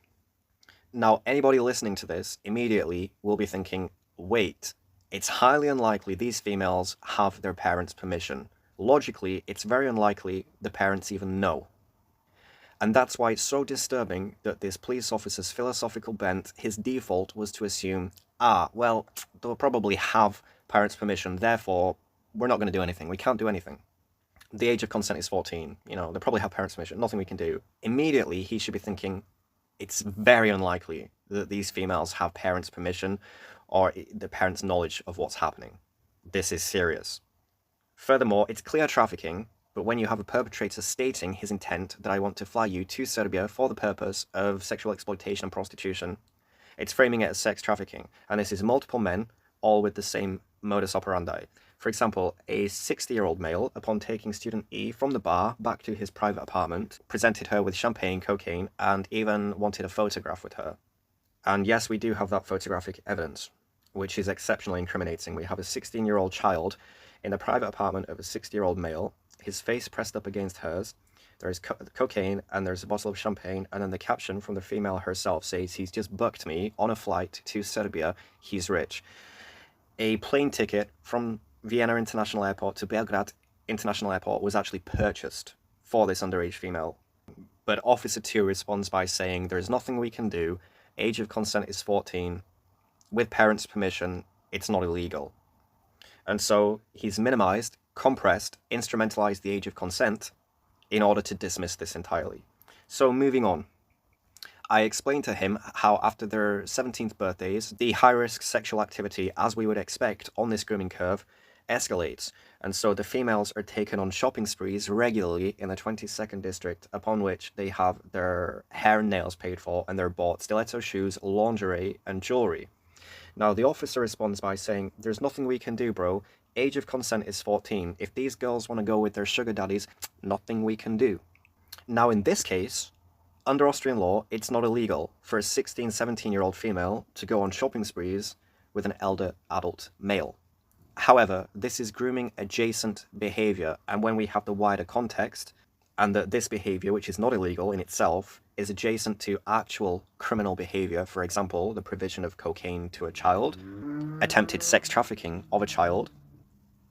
Now, anybody listening to this immediately will be thinking, wait, it's highly unlikely these females have their parents' permission. Logically, it's very unlikely the parents even know. And that's why it's so disturbing that this police officer's philosophical bent, his default was to assume, well, they'll probably have parents' permission, therefore, we're not going to do anything. We can't do anything. The age of consent is 14. They probably have parents' permission. Nothing we can do. Immediately, he should be thinking, it's very unlikely that these females have parents' permission or the parents' knowledge of what's happening. This is serious. Furthermore, it's clear trafficking, but when you have a perpetrator stating his intent that I want to fly you to Serbia for the purpose of sexual exploitation and prostitution, it's framing it as sex trafficking. And this is multiple men, all with the same modus operandi. For example, a 60-year-old male, upon taking student E from the bar back to his private apartment, presented her with champagne, cocaine, and even wanted a photograph with her. And yes, we do have that photographic evidence, which is exceptionally incriminating. We have a 16-year-old child in the private apartment of a 60-year-old male, his face pressed up against hers. There is cocaine and there's a bottle of champagne, and then the caption from the female herself says, he's just booked me on a flight to Serbia, he's rich. A plane ticket from Vienna International Airport to Belgrade International Airport was actually purchased for this underage female. But Officer 2 responds by saying, there is nothing we can do, age of consent is 14, with parents' permission, it's not illegal. And so he's minimized, compressed, instrumentalized the age of consent in order to dismiss this entirely. So moving on. I explained to him how after their 17th birthdays, the high-risk sexual activity, as we would expect on this grooming curve, escalates. And so the females are taken on shopping sprees regularly in the 22nd district, upon which they have their hair and nails paid for, and they're bought stiletto shoes, lingerie, and jewelry. Now, the officer responds by saying, there's nothing we can do, bro. Age of consent is 14. If these girls want to go with their sugar daddies, nothing we can do. Now in this case, under Austrian law, it's not illegal for a 16, 17-year-old female to go on shopping sprees with an elder adult male. However, this is grooming adjacent behavior, and when we have the wider context, and that this behavior, which is not illegal in itself, is adjacent to actual criminal behavior, for example, the provision of cocaine to a child, attempted sex trafficking of a child,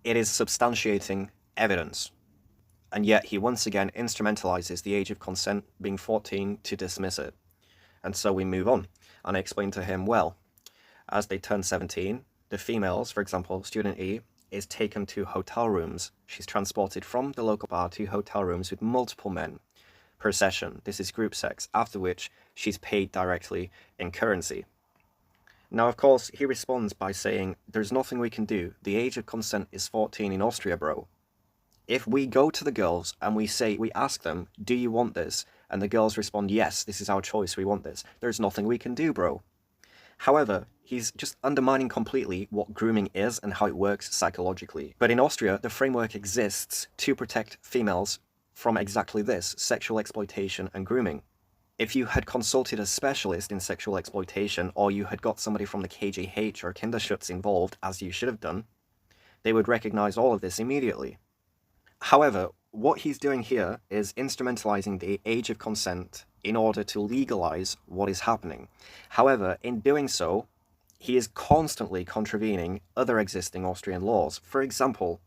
it is substantiating evidence. And yet he once again instrumentalizes the age of consent being 14 to dismiss it. And so we move on, and I explain to him, well, as they turn 17, the females, for example, student E, is taken to hotel rooms. She's transported from the local bar to hotel rooms with multiple men per session. This is group sex, after which she's paid directly in currency. Now, of course, he responds by saying, there's nothing we can do. The age of consent is 14 in Austria, bro. If we go to the girls and we ask them, do you want this? And the girls respond, yes, this is our choice, we want this. There's nothing we can do, bro. However, he's just undermining completely what grooming is and how it works psychologically. But in Austria, the framework exists to protect females from exactly this, sexual exploitation and grooming. If you had consulted a specialist in sexual exploitation, or you had got somebody from the KGH or Kinderschutz involved, as you should have done, they would recognize all of this immediately. However, what he's doing here is instrumentalizing the age of consent in order to legalize what is happening. However, in doing so, he is constantly contravening other existing Austrian laws. For example,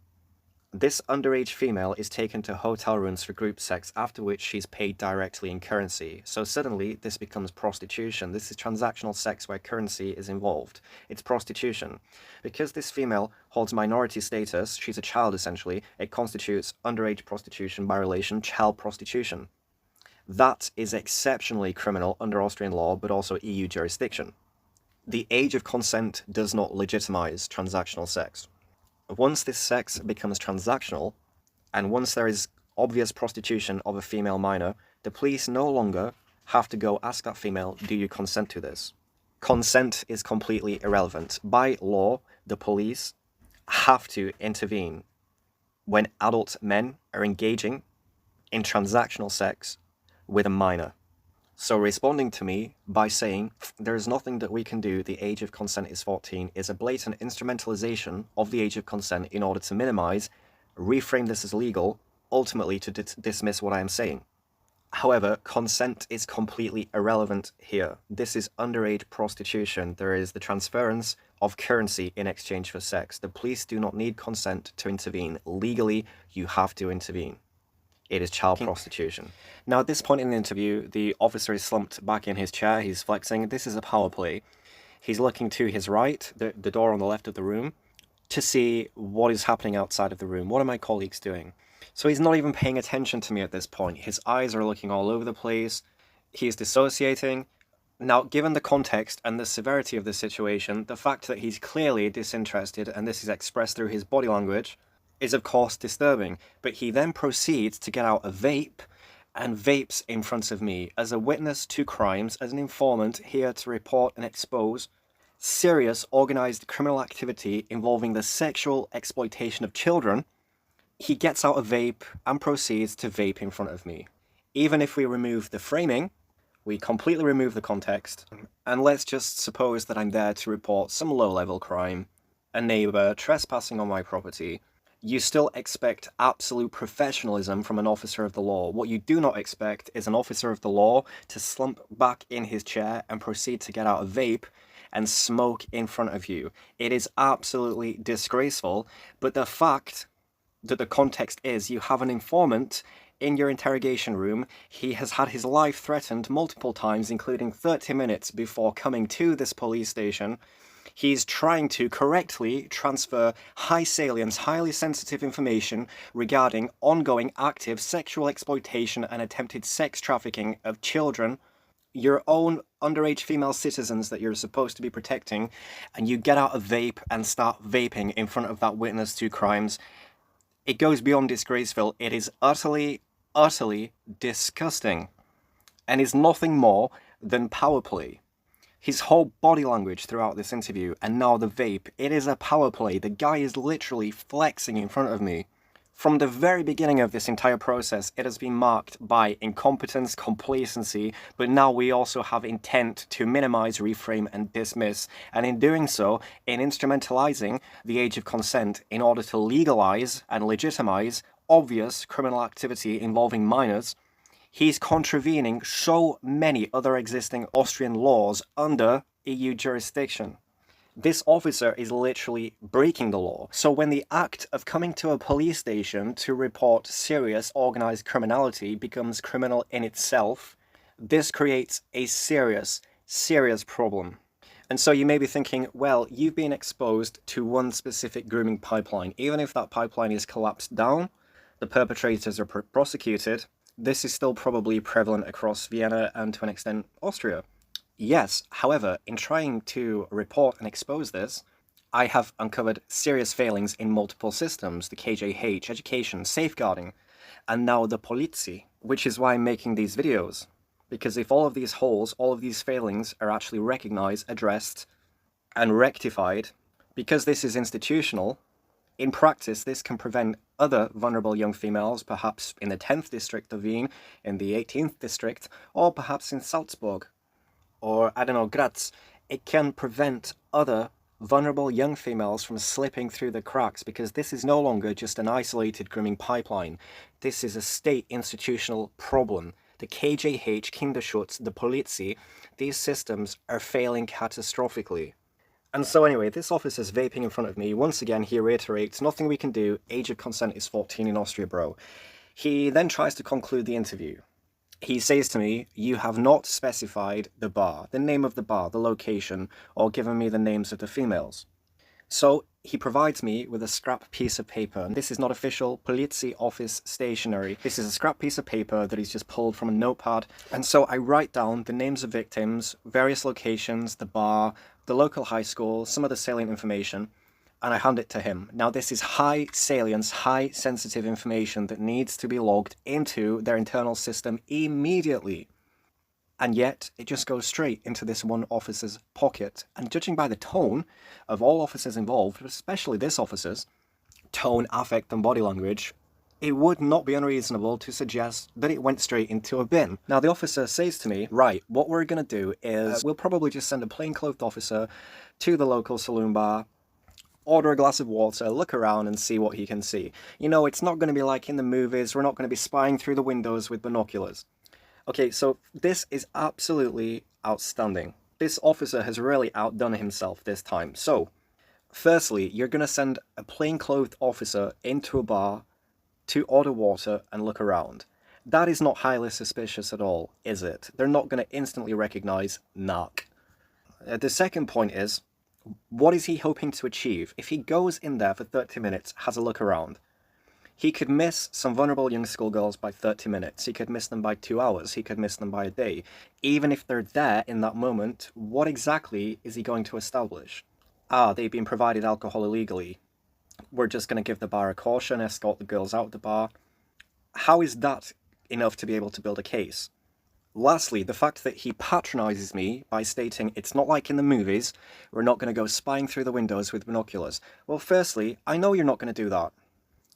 this underage female is taken to hotel rooms for group sex, after which she's paid directly in currency. So suddenly, this becomes prostitution. This is transactional sex where currency is involved. It's prostitution. Because this female holds minority status, she's a child essentially, it constitutes underage prostitution by relation, child prostitution. That is exceptionally criminal under Austrian law, but also EU jurisdiction. The age of consent does not legitimize transactional sex. Once this sex becomes transactional, and once there is obvious prostitution of a female minor, the police no longer have to go ask that female, do you consent to this? Consent is completely irrelevant. By law, the police have to intervene when adult men are engaging in transactional sex with a minor. So responding to me by saying, there is nothing that we can do, the age of consent is 14, is a blatant instrumentalization of the age of consent in order to minimize, reframe this as legal, ultimately to dismiss what I am saying. However, consent is completely irrelevant here. This is underage prostitution. There is the transference of currency in exchange for sex. The police do not need consent to intervene. Legally, you have to intervene. It is child prostitution. Now, at this point in the interview, the officer is slumped back in his chair. He's flexing. This is a power play. He's looking to his right, the door on the left of the room, to see what is happening outside of the room. What are my colleagues doing? So he's not even paying attention to me at this point. His eyes are looking all over the place. He's dissociating. Now, given the context and the severity of the situation, the fact that he's clearly disinterested, and this is expressed through his body language, is of course disturbing. But he then proceeds to get out a vape and vapes in front of me as a witness to crimes, as an informant here to report and expose serious organized criminal activity involving the sexual exploitation of children. He gets out a vape and proceeds to vape in front of me. Even if we remove the framing, we completely remove the context, and let's just suppose that I'm there to report some low-level crime, a neighbor trespassing on my property, you still expect absolute professionalism from an officer of the law. What you do not expect is an officer of the law to slump back in his chair and proceed to get out a vape and smoke in front of you. It is absolutely disgraceful, but the fact that the context is you have an informant in your interrogation room, he has had his life threatened multiple times, including 30 minutes before coming to this police station. He's trying to correctly transfer high salience, highly sensitive information regarding ongoing active sexual exploitation and attempted sex trafficking of children, your own underage female citizens that you're supposed to be protecting, and you get out a vape and start vaping in front of that witness to crimes. It goes beyond disgraceful. It is utterly, utterly disgusting, and is nothing more than power play. His whole body language throughout this interview, and now the vape, it is a power play. The guy is literally flexing in front of me. From the very beginning of this entire process, it has been marked by incompetence, complacency, but now we also have intent to minimize, reframe, and dismiss. And in doing so, in instrumentalizing the age of consent in order to legalize and legitimize obvious criminal activity involving minors, he's contravening so many other existing Austrian laws under EU jurisdiction. This officer is literally breaking the law. So when the act of coming to a police station to report serious organized criminality becomes criminal in itself, this creates a serious problem. And so you may be thinking, well, you've been exposed to one specific grooming pipeline. Even if that pipeline is collapsed down, the perpetrators are prosecuted, this is still probably prevalent across Vienna and to an extent Austria. Yes, however, in trying to report and expose this, I have uncovered serious failings in multiple systems, the KJH, education, safeguarding, and now the Polizei, which is why I'm making these videos. Because if all of these holes, all of these failings are actually recognized, addressed, and rectified, because this is institutional, in practice this can prevent other vulnerable young females, perhaps in the 10th district of Wien, in the 18th district, or perhaps in Salzburg, or, I don't know, Graz. It can prevent other vulnerable young females from slipping through the cracks, because this is no longer just an isolated grooming pipeline. This is a state institutional problem. The KJH, Kinderschutz, the Polizei, these systems are failing catastrophically. And so anyway, this officer's vaping in front of me. Once again, he reiterates, nothing we can do, age of consent is 14 in Austria, bro. He then tries to conclude the interview. He says to me, you have not specified the bar, the name of the bar, the location, or given me the names of the females. So he provides me with a scrap piece of paper. This is not official Polizei office stationery. This is a scrap piece of paper that he's just pulled from a notepad. And so I write down the names of victims, various locations, the bar, the local high school, some of the salient information, and I hand it to him. Now this is high salience, high sensitive information that needs to be logged into their internal system immediately. And yet, it just goes straight into this one officer's pocket. And judging by the tone of all officers involved, but especially this officer's tone, affect, and body language, it would not be unreasonable to suggest that it went straight into a bin. Now, the officer says to me, right, what we're going to do is we'll probably just send a plainclothed officer to the local saloon bar, order a glass of water, look around and see what he can see. You know, it's not going to be like in the movies. We're not going to be spying through the windows with binoculars. Okay, so this is absolutely outstanding. This officer has really outdone himself this time. So, firstly, you're going to send a plainclothed officer into a bar to order water and look around. That is not highly suspicious at all, is it? They're not going to instantly recognize narc. The second point is, what is he hoping to achieve? If he goes in there for 30 minutes, has a look around, he could miss some vulnerable young schoolgirls by 30 minutes. He could miss them by 2 hours. He could miss them by a day. Even if they're there in that moment, what exactly is he going to establish? They've been provided alcohol illegally. We're just going to give the bar a caution, escort the girls out of the bar. How is that enough to be able to build a case? Lastly, the fact that he patronizes me by stating it's not like in the movies, we're not going to go spying through the windows with binoculars. Well, firstly, I know you're not going to do that,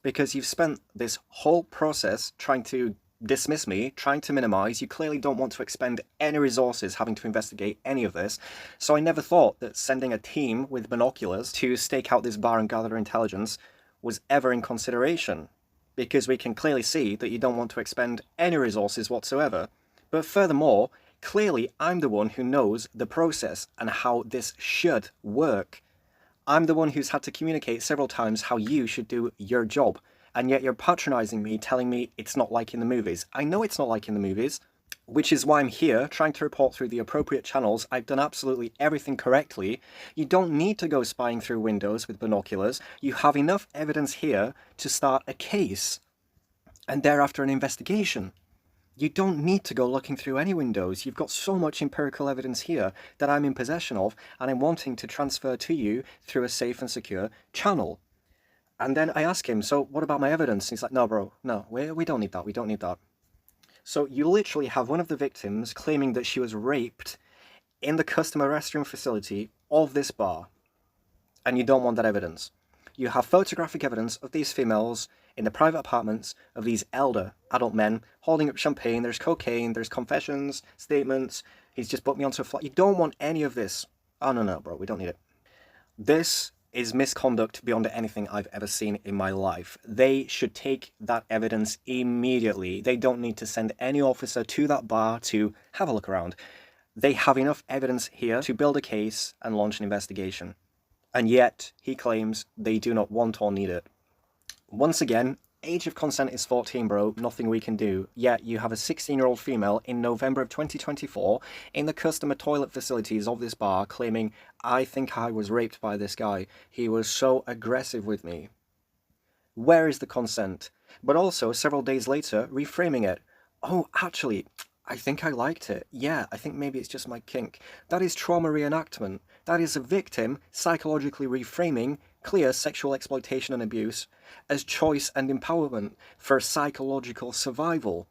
because you've spent this whole process trying to dismiss me, trying to minimize. You clearly don't want to expend any resources having to investigate any of this. So I never thought that sending a team with binoculars to stake out this bar and gather intelligence was ever in consideration, because we can clearly see that you don't want to expend any resources whatsoever. But furthermore, clearly I'm the one who knows the process and how this should work. I'm the one who's had to communicate several times how you should do your job, and yet you're patronizing me, telling me it's not like in the movies. I know it's not like in the movies, which is why I'm here, trying to report through the appropriate channels. I've done absolutely everything correctly. You don't need to go spying through windows with binoculars. You have enough evidence here to start a case, and thereafter an investigation. You don't need to go looking through any windows. You've got so much empirical evidence here that I'm in possession of, and I'm wanting to transfer to you through a safe and secure channel. And then I ask him, so what about my evidence? And he's like, no, bro, no, we don't need that. We don't need that. So you literally have one of the victims claiming that she was raped in the customer restroom facility of this bar, and you don't want that evidence. You have photographic evidence of these females in the private apartments of these elder adult men holding up champagne. There's cocaine, there's confessions, statements. He's just put me onto a flight. You don't want any of this. Oh, no, bro, we don't need it. This is misconduct beyond anything I've ever seen in my life. They should take that evidence immediately. They don't need to send any officer to that bar to have a look around. They have enough evidence here to build a case and launch an investigation. And yet, he claims they do not want or need it. Once again, age of consent is 14, bro, nothing we can do. Yet, you have a 16-year-old female in November of 2024 in the customer toilet facilities of this bar claiming, I think I was raped by this guy. He was so aggressive with me. Where is the consent? But also, several days later, reframing it. Oh, actually, I think I liked it. Yeah, I think maybe it's just my kink. That is trauma reenactment. That is a victim psychologically reframing clear sexual exploitation and abuse as choice and empowerment for psychological survival.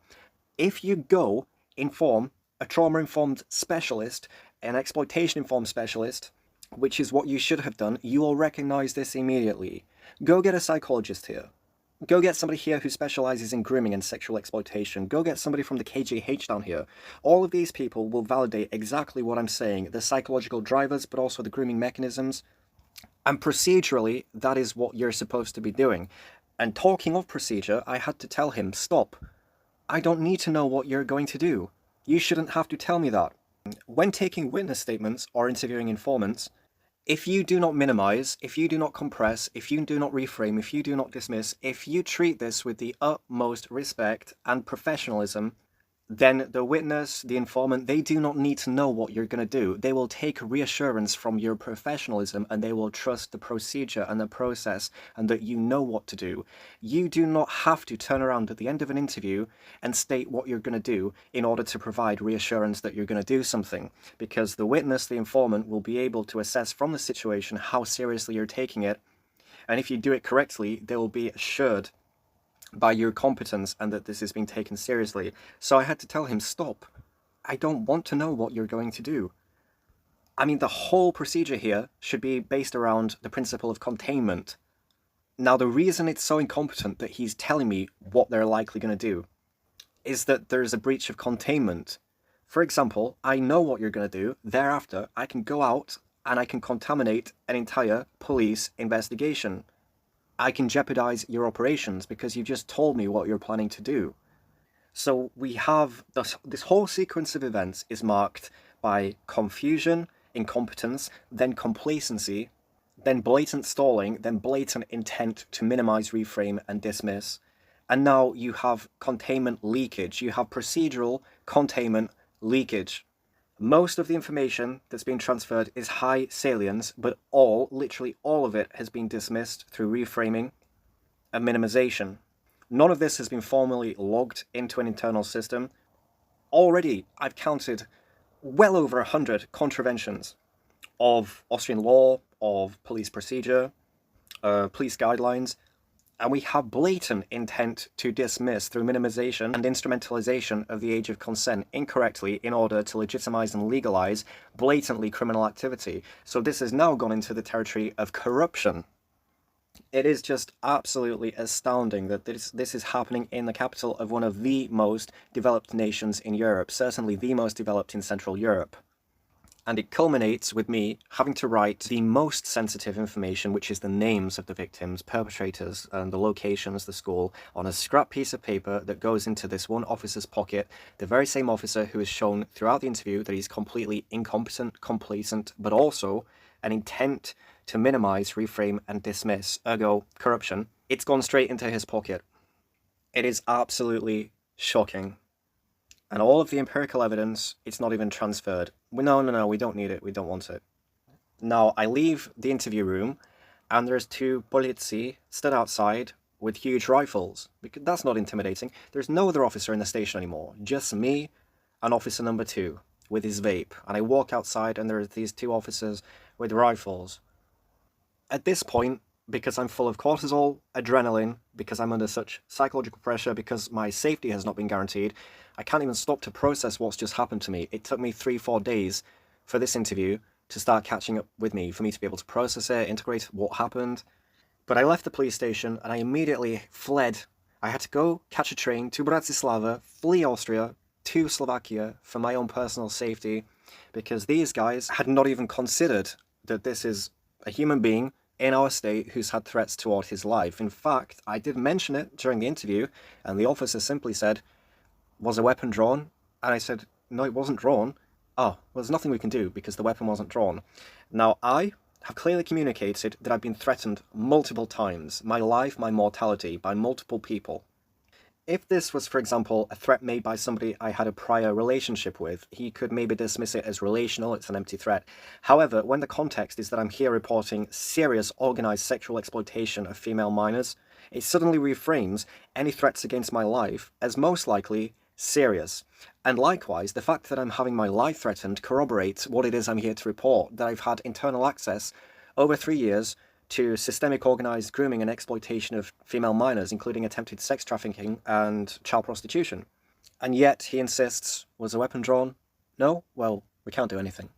If you go inform a trauma-informed specialist, an exploitation-informed specialist, which is what you should have done, you will recognize this immediately. Go get a psychologist here. Go get somebody here who specializes in grooming and sexual exploitation. Go get somebody from the KGH down here. All of these people will validate exactly what I'm saying, the psychological drivers, but also the grooming mechanisms. And procedurally, that is what you're supposed to be doing. And talking of procedure, I had to tell him, stop. I don't need to know what you're going to do. You shouldn't have to tell me that. When taking witness statements or interviewing informants, if you do not minimize, if you do not compress, if you do not reframe, if you do not dismiss, if you treat this with the utmost respect and professionalism, then the witness, the informant, they do not need to know what you're going to do. They will take reassurance from your professionalism and they will trust the procedure and the process and that you know what to do. You do not have to turn around at the end of an interview and state what you're going to do in order to provide reassurance that you're going to do something, because the witness, the informant, will be able to assess from the situation how seriously you're taking it. And if you do it correctly, they will be assured by your competence and that this is being taken seriously. So I had to tell him, stop. I don't want to know what you're going to do. I mean, the whole procedure here should be based around the principle of containment. Now, the reason it's so incompetent that he's telling me what they're likely going to do is that there's a breach of containment. For example, I know what you're going to do. Thereafter, I can go out and I can contaminate an entire police investigation. I can jeopardize your operations because you just told me what you're planning to do. So we have this whole sequence of events is marked by confusion, incompetence, then complacency, then blatant stalling, then blatant intent to minimize, reframe, and dismiss. And now you have containment leakage. You have procedural containment leakage. Most of the information that's been transferred is high salience, but literally all of it has been dismissed through reframing and minimization. None of this has been formally logged into an internal system. Already, I've counted well over 100 contraventions of Austrian law, of police procedure, police guidelines, and we have blatant intent to dismiss through minimization and instrumentalization of the age of consent incorrectly in order to legitimize and legalize blatantly criminal activity. So this has now gone into the territory of corruption. It is just absolutely astounding that this is happening in the capital of one of the most developed nations in Europe, certainly the most developed in Central Europe. And it culminates with me having to write the most sensitive information, which is the names of the victims, perpetrators, and the locations, the school, on a scrap piece of paper that goes into this one officer's pocket, the very same officer who has shown throughout the interview that he's completely incompetent, complacent, but also an intent to minimize, reframe, and dismiss, ergo corruption. It's gone straight into his pocket. It is absolutely shocking. And all of the empirical evidence, it's not even transferred. No, we don't need it, we don't want it. Now, I leave the interview room, and there's two polizzi stood outside with huge rifles. Because that's not intimidating. There's no other officer in the station anymore. Just me and officer number 2 with his vape. And I walk outside, and there are these two officers with rifles. At this point, because I'm full of cortisol, adrenaline, because I'm under such psychological pressure, because my safety has not been guaranteed, I can't even stop to process what's just happened to me. It took me 3-4 days for this interview to start catching up with me, for me to be able to process it, integrate what happened. But I left the police station and I immediately fled. I had to go catch a train to Bratislava, flee Austria, to Slovakia for my own personal safety, because these guys had not even considered that this is a human being in our state who's had threats toward his life. In fact, I did mention it during the interview, and the officer simply said, "Was a weapon drawn?" And I said, "No, it wasn't drawn." "Oh, well, there's nothing we can do because the weapon wasn't drawn." Now, I have clearly communicated that I've been threatened multiple times, my life, my mortality, by multiple people. If this was, for example, a threat made by somebody I had a prior relationship with, he could maybe dismiss it as relational, it's an empty threat. However, when the context is that I'm here reporting serious organized sexual exploitation of female minors, it suddenly reframes any threats against my life as most likely serious. And likewise, the fact that I'm having my life threatened corroborates what it is I'm here to report, that I've had internal access over 3 years to systemic organized grooming and exploitation of female minors, including attempted sex trafficking and child prostitution. And yet he insists, was a weapon drawn? No? Well, we can't do anything.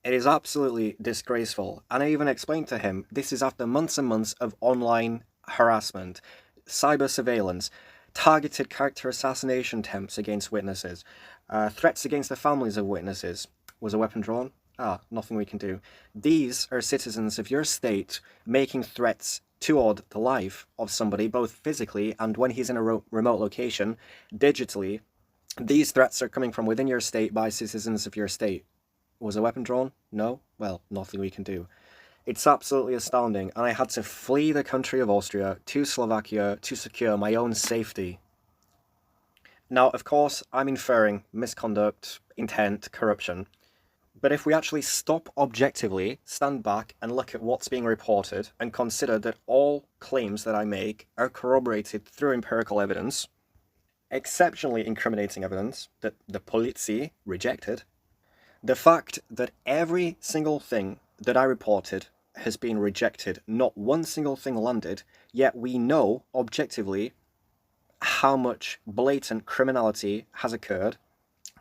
It is absolutely disgraceful. And I even explained to him, this is after months and months of online harassment, cyber surveillance, targeted character assassination attempts against witnesses, threats against the families of witnesses. Was a weapon drawn? Nothing we can do. These are citizens of your state making threats toward the life of somebody, both physically and when he's in a remote location, digitally. These threats are coming from within your state by citizens of your state. Was a weapon drawn? No? Well, nothing we can do. It's absolutely astounding, and I had to flee the country of Austria to Slovakia to secure my own safety. Now, of course, I'm inferring misconduct, intent, corruption. But if we actually stop objectively, stand back and look at what's being reported and consider that all claims that I make are corroborated through empirical evidence, exceptionally incriminating evidence that the politie rejected, the fact that every single thing that I reported has been rejected, not one single thing landed, yet we know objectively how much blatant criminality has occurred,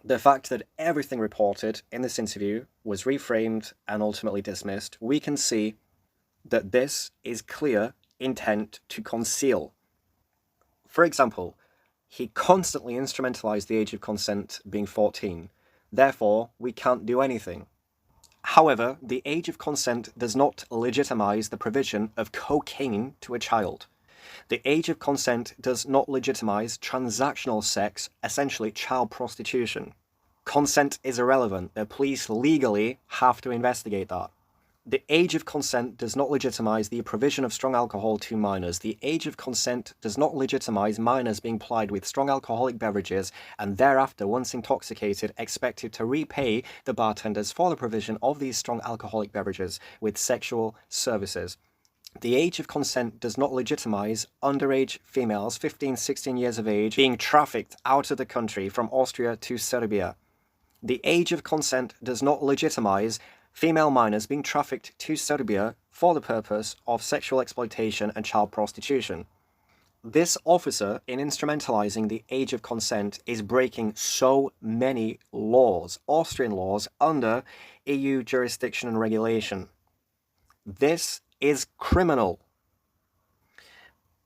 the fact that everything reported in this interview was reframed and ultimately dismissed, we can see that this is clear intent to conceal. For example, he constantly instrumentalized the age of consent being 14. Therefore, we can't do anything. However, the age of consent does not legitimize the provision of cocaine to a child. The age of consent does not legitimize transactional sex, essentially child prostitution. Consent is irrelevant. The police legally have to investigate that. The age of consent does not legitimize the provision of strong alcohol to minors. The age of consent does not legitimize minors being plied with strong alcoholic beverages and thereafter, once intoxicated, expected to repay the bartenders for the provision of these strong alcoholic beverages with sexual services. The age of consent does not legitimize underage females, 15, 16 years of age, being trafficked out of the country from Austria to Serbia. The age of consent does not legitimize female minors being trafficked to Serbia for the purpose of sexual exploitation and child prostitution. This officer, in instrumentalizing the age of consent, is breaking so many laws, Austrian laws, under EU jurisdiction and regulation. This is criminal.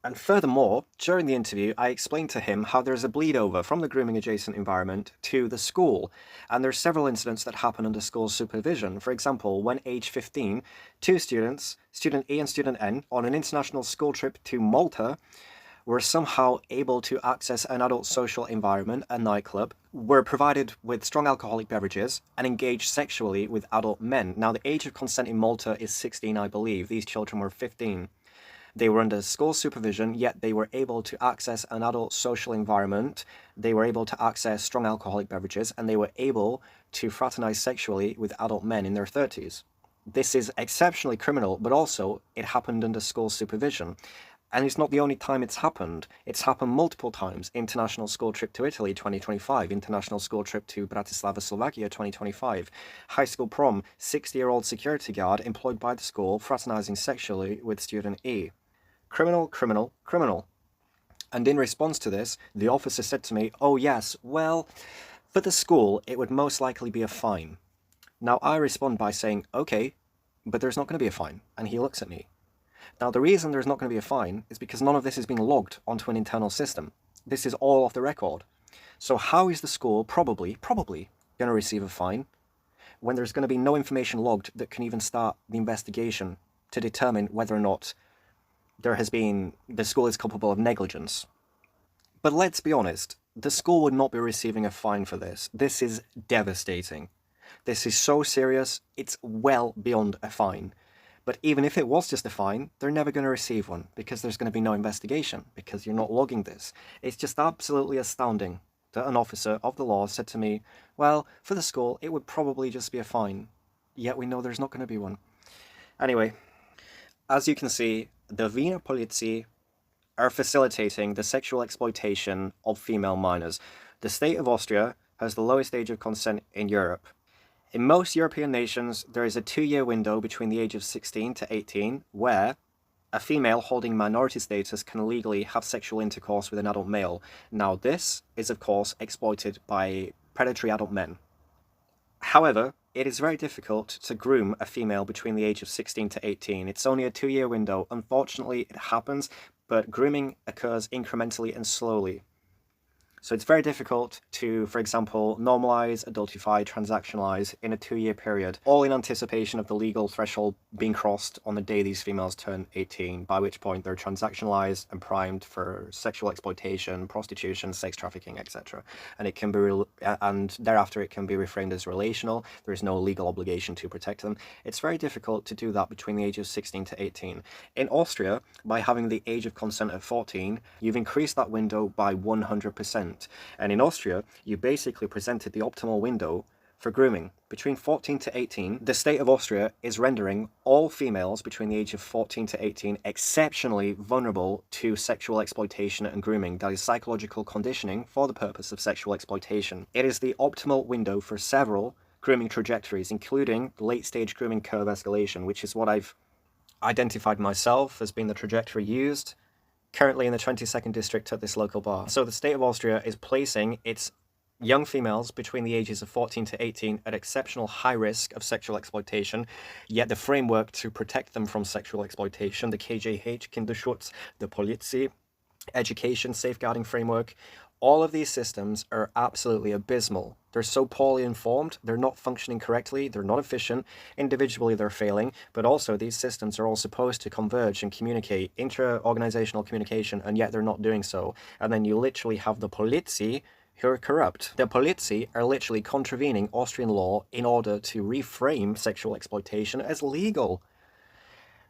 And furthermore, during the interview, I explained to him how there is a bleed over from the grooming adjacent environment to the school. And there are several incidents that happen under school supervision. For example, when age 15, two students, student E and student N, on an international school trip to Malta, were somehow able to access an adult social environment, a nightclub, were provided with strong alcoholic beverages, and engaged sexually with adult men. Now, the age of consent in Malta is 16, I believe. These children were 15. They were under school supervision, yet they were able to access an adult social environment. They were able to access strong alcoholic beverages, and they were able to fraternize sexually with adult men in their 30s. This is exceptionally criminal, but also it happened under school supervision. And it's not the only time it's happened. It's happened multiple times. International school trip to Italy, 2025. International school trip to Bratislava, Slovakia, 2025. High school prom, 60-year-old security guard employed by the school fraternizing sexually with student E. Criminal, criminal, criminal. And in response to this, the officer said to me, "Oh yes, well, for the school, it would most likely be a fine." Now I respond by saying, okay, but there's not going to be a fine. And he looks at me. Now the reason there's not going to be a fine is because none of this is being logged onto an internal system. This is all off the record. So how is the school probably going to receive a fine when there's going to be no information logged that can even start the investigation to determine whether or not the school is culpable of negligence? But let's be honest, the school would not be receiving a fine for this. This is devastating. This is so serious, it's well beyond a fine. But even if it was just a fine, they're never going to receive one because there's going to be no investigation, because you're not logging this. It's just absolutely astounding that an officer of the law said to me, well, for the school, it would probably just be a fine. Yet we know there's not going to be one. Anyway, as you can see, the Wiener Polizei are facilitating the sexual exploitation of female minors. The state of Austria has the lowest age of consent in Europe. In most European nations, there is a 2-year window between the age of 16 to 18 where a female holding minority status can legally have sexual intercourse with an adult male. Now this is of course exploited by predatory adult men. However, it is very difficult to groom a female between the age of 16 to 18. It's only a 2-year window. Unfortunately, it happens, but grooming occurs incrementally and slowly. So it's very difficult to, for example, normalize, adultify, transactionalize in a 2-year period, all in anticipation of the legal threshold being crossed on the day these females turn 18, by which point they're transactionalized and primed for sexual exploitation, prostitution, sex trafficking, etc. And it can be, and thereafter it can be reframed as relational. There is no legal obligation to protect them. It's very difficult to do that between the age of 16 to 18. In Austria, by having the age of consent at 14, you've increased that window by 100%. And in Austria, you basically presented the optimal window for grooming. Between 14 to 18, the state of Austria is rendering all females between the age of 14 to 18 exceptionally vulnerable to sexual exploitation and grooming. That is psychological conditioning for the purpose of sexual exploitation. It is the optimal window for several grooming trajectories, including late-stage grooming curve escalation, which is what I've identified myself as being the trajectory used currently in the 22nd district at this local bar. So the state of Austria is placing its young females between the ages of 14 to 18 at exceptional high risk of sexual exploitation, yet the framework to protect them from sexual exploitation, the KJH, Kinderschutz, the Polizei, education, safeguarding framework, all of these systems are absolutely abysmal. They're so poorly informed, they're not functioning correctly, they're not efficient, individually they're failing, but also these systems are all supposed to converge and communicate, intra-organizational communication, and yet they're not doing so. And then you literally have the Polizei who are corrupt. The Polizei are literally contravening Austrian law in order to reframe sexual exploitation as legal.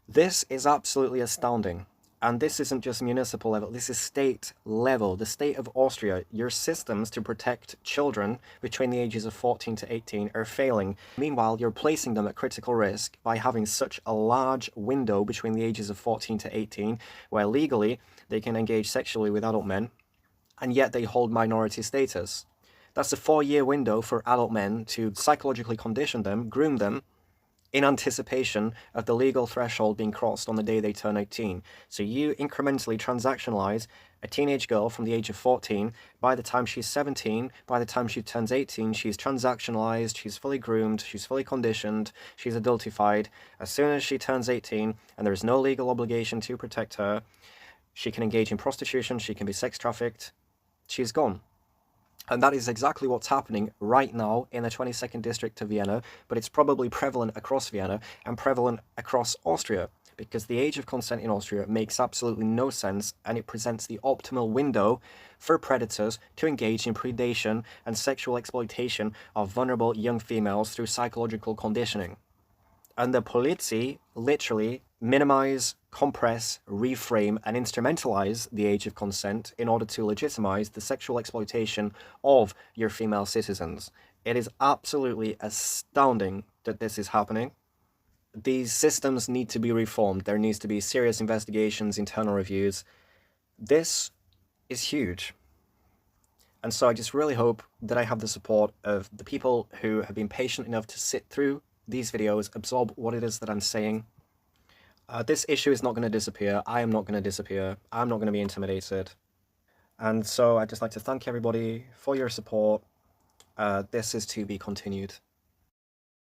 This is absolutely astounding. And this isn't just municipal level, this is state level. The state of Austria, your systems to protect children between the ages of 14 to 18 are failing. Meanwhile, you're placing them at critical risk by having such a large window between the ages of 14 to 18, where legally they can engage sexually with adult men, and yet they hold minority status. That's a 4-year window for adult men to psychologically condition them, groom them, in anticipation of the legal threshold being crossed on the day they turn 18. So you incrementally transactionalize a teenage girl from the age of 14. By the time she's 17, by the time she turns 18, she's transactionalized, she's fully groomed, she's fully conditioned, she's adultified. As soon as she turns 18 and there is no legal obligation to protect her, she can engage in prostitution, she can be sex trafficked, she's gone. And that is exactly what's happening right now in the 22nd district of Vienna, but it's probably prevalent across Vienna and prevalent across Austria, because the age of consent in Austria makes absolutely no sense, and it presents the optimal window for predators to engage in predation and sexual exploitation of vulnerable young females through psychological conditioning. And the Polizei literally minimize, compress, reframe, and instrumentalize the age of consent in order to legitimize the sexual exploitation of your female citizens. It is absolutely astounding that this is happening. These systems need to be reformed. There needs to be serious investigations, internal reviews. This is huge. And so I just really hope that I have the support of the people who have been patient enough to sit through these videos, absorb what it is that I'm saying. This issue is not going to disappear. I am not going to disappear. I'm not going to be intimidated. And so I'd just like to thank everybody for your support. This is to be continued.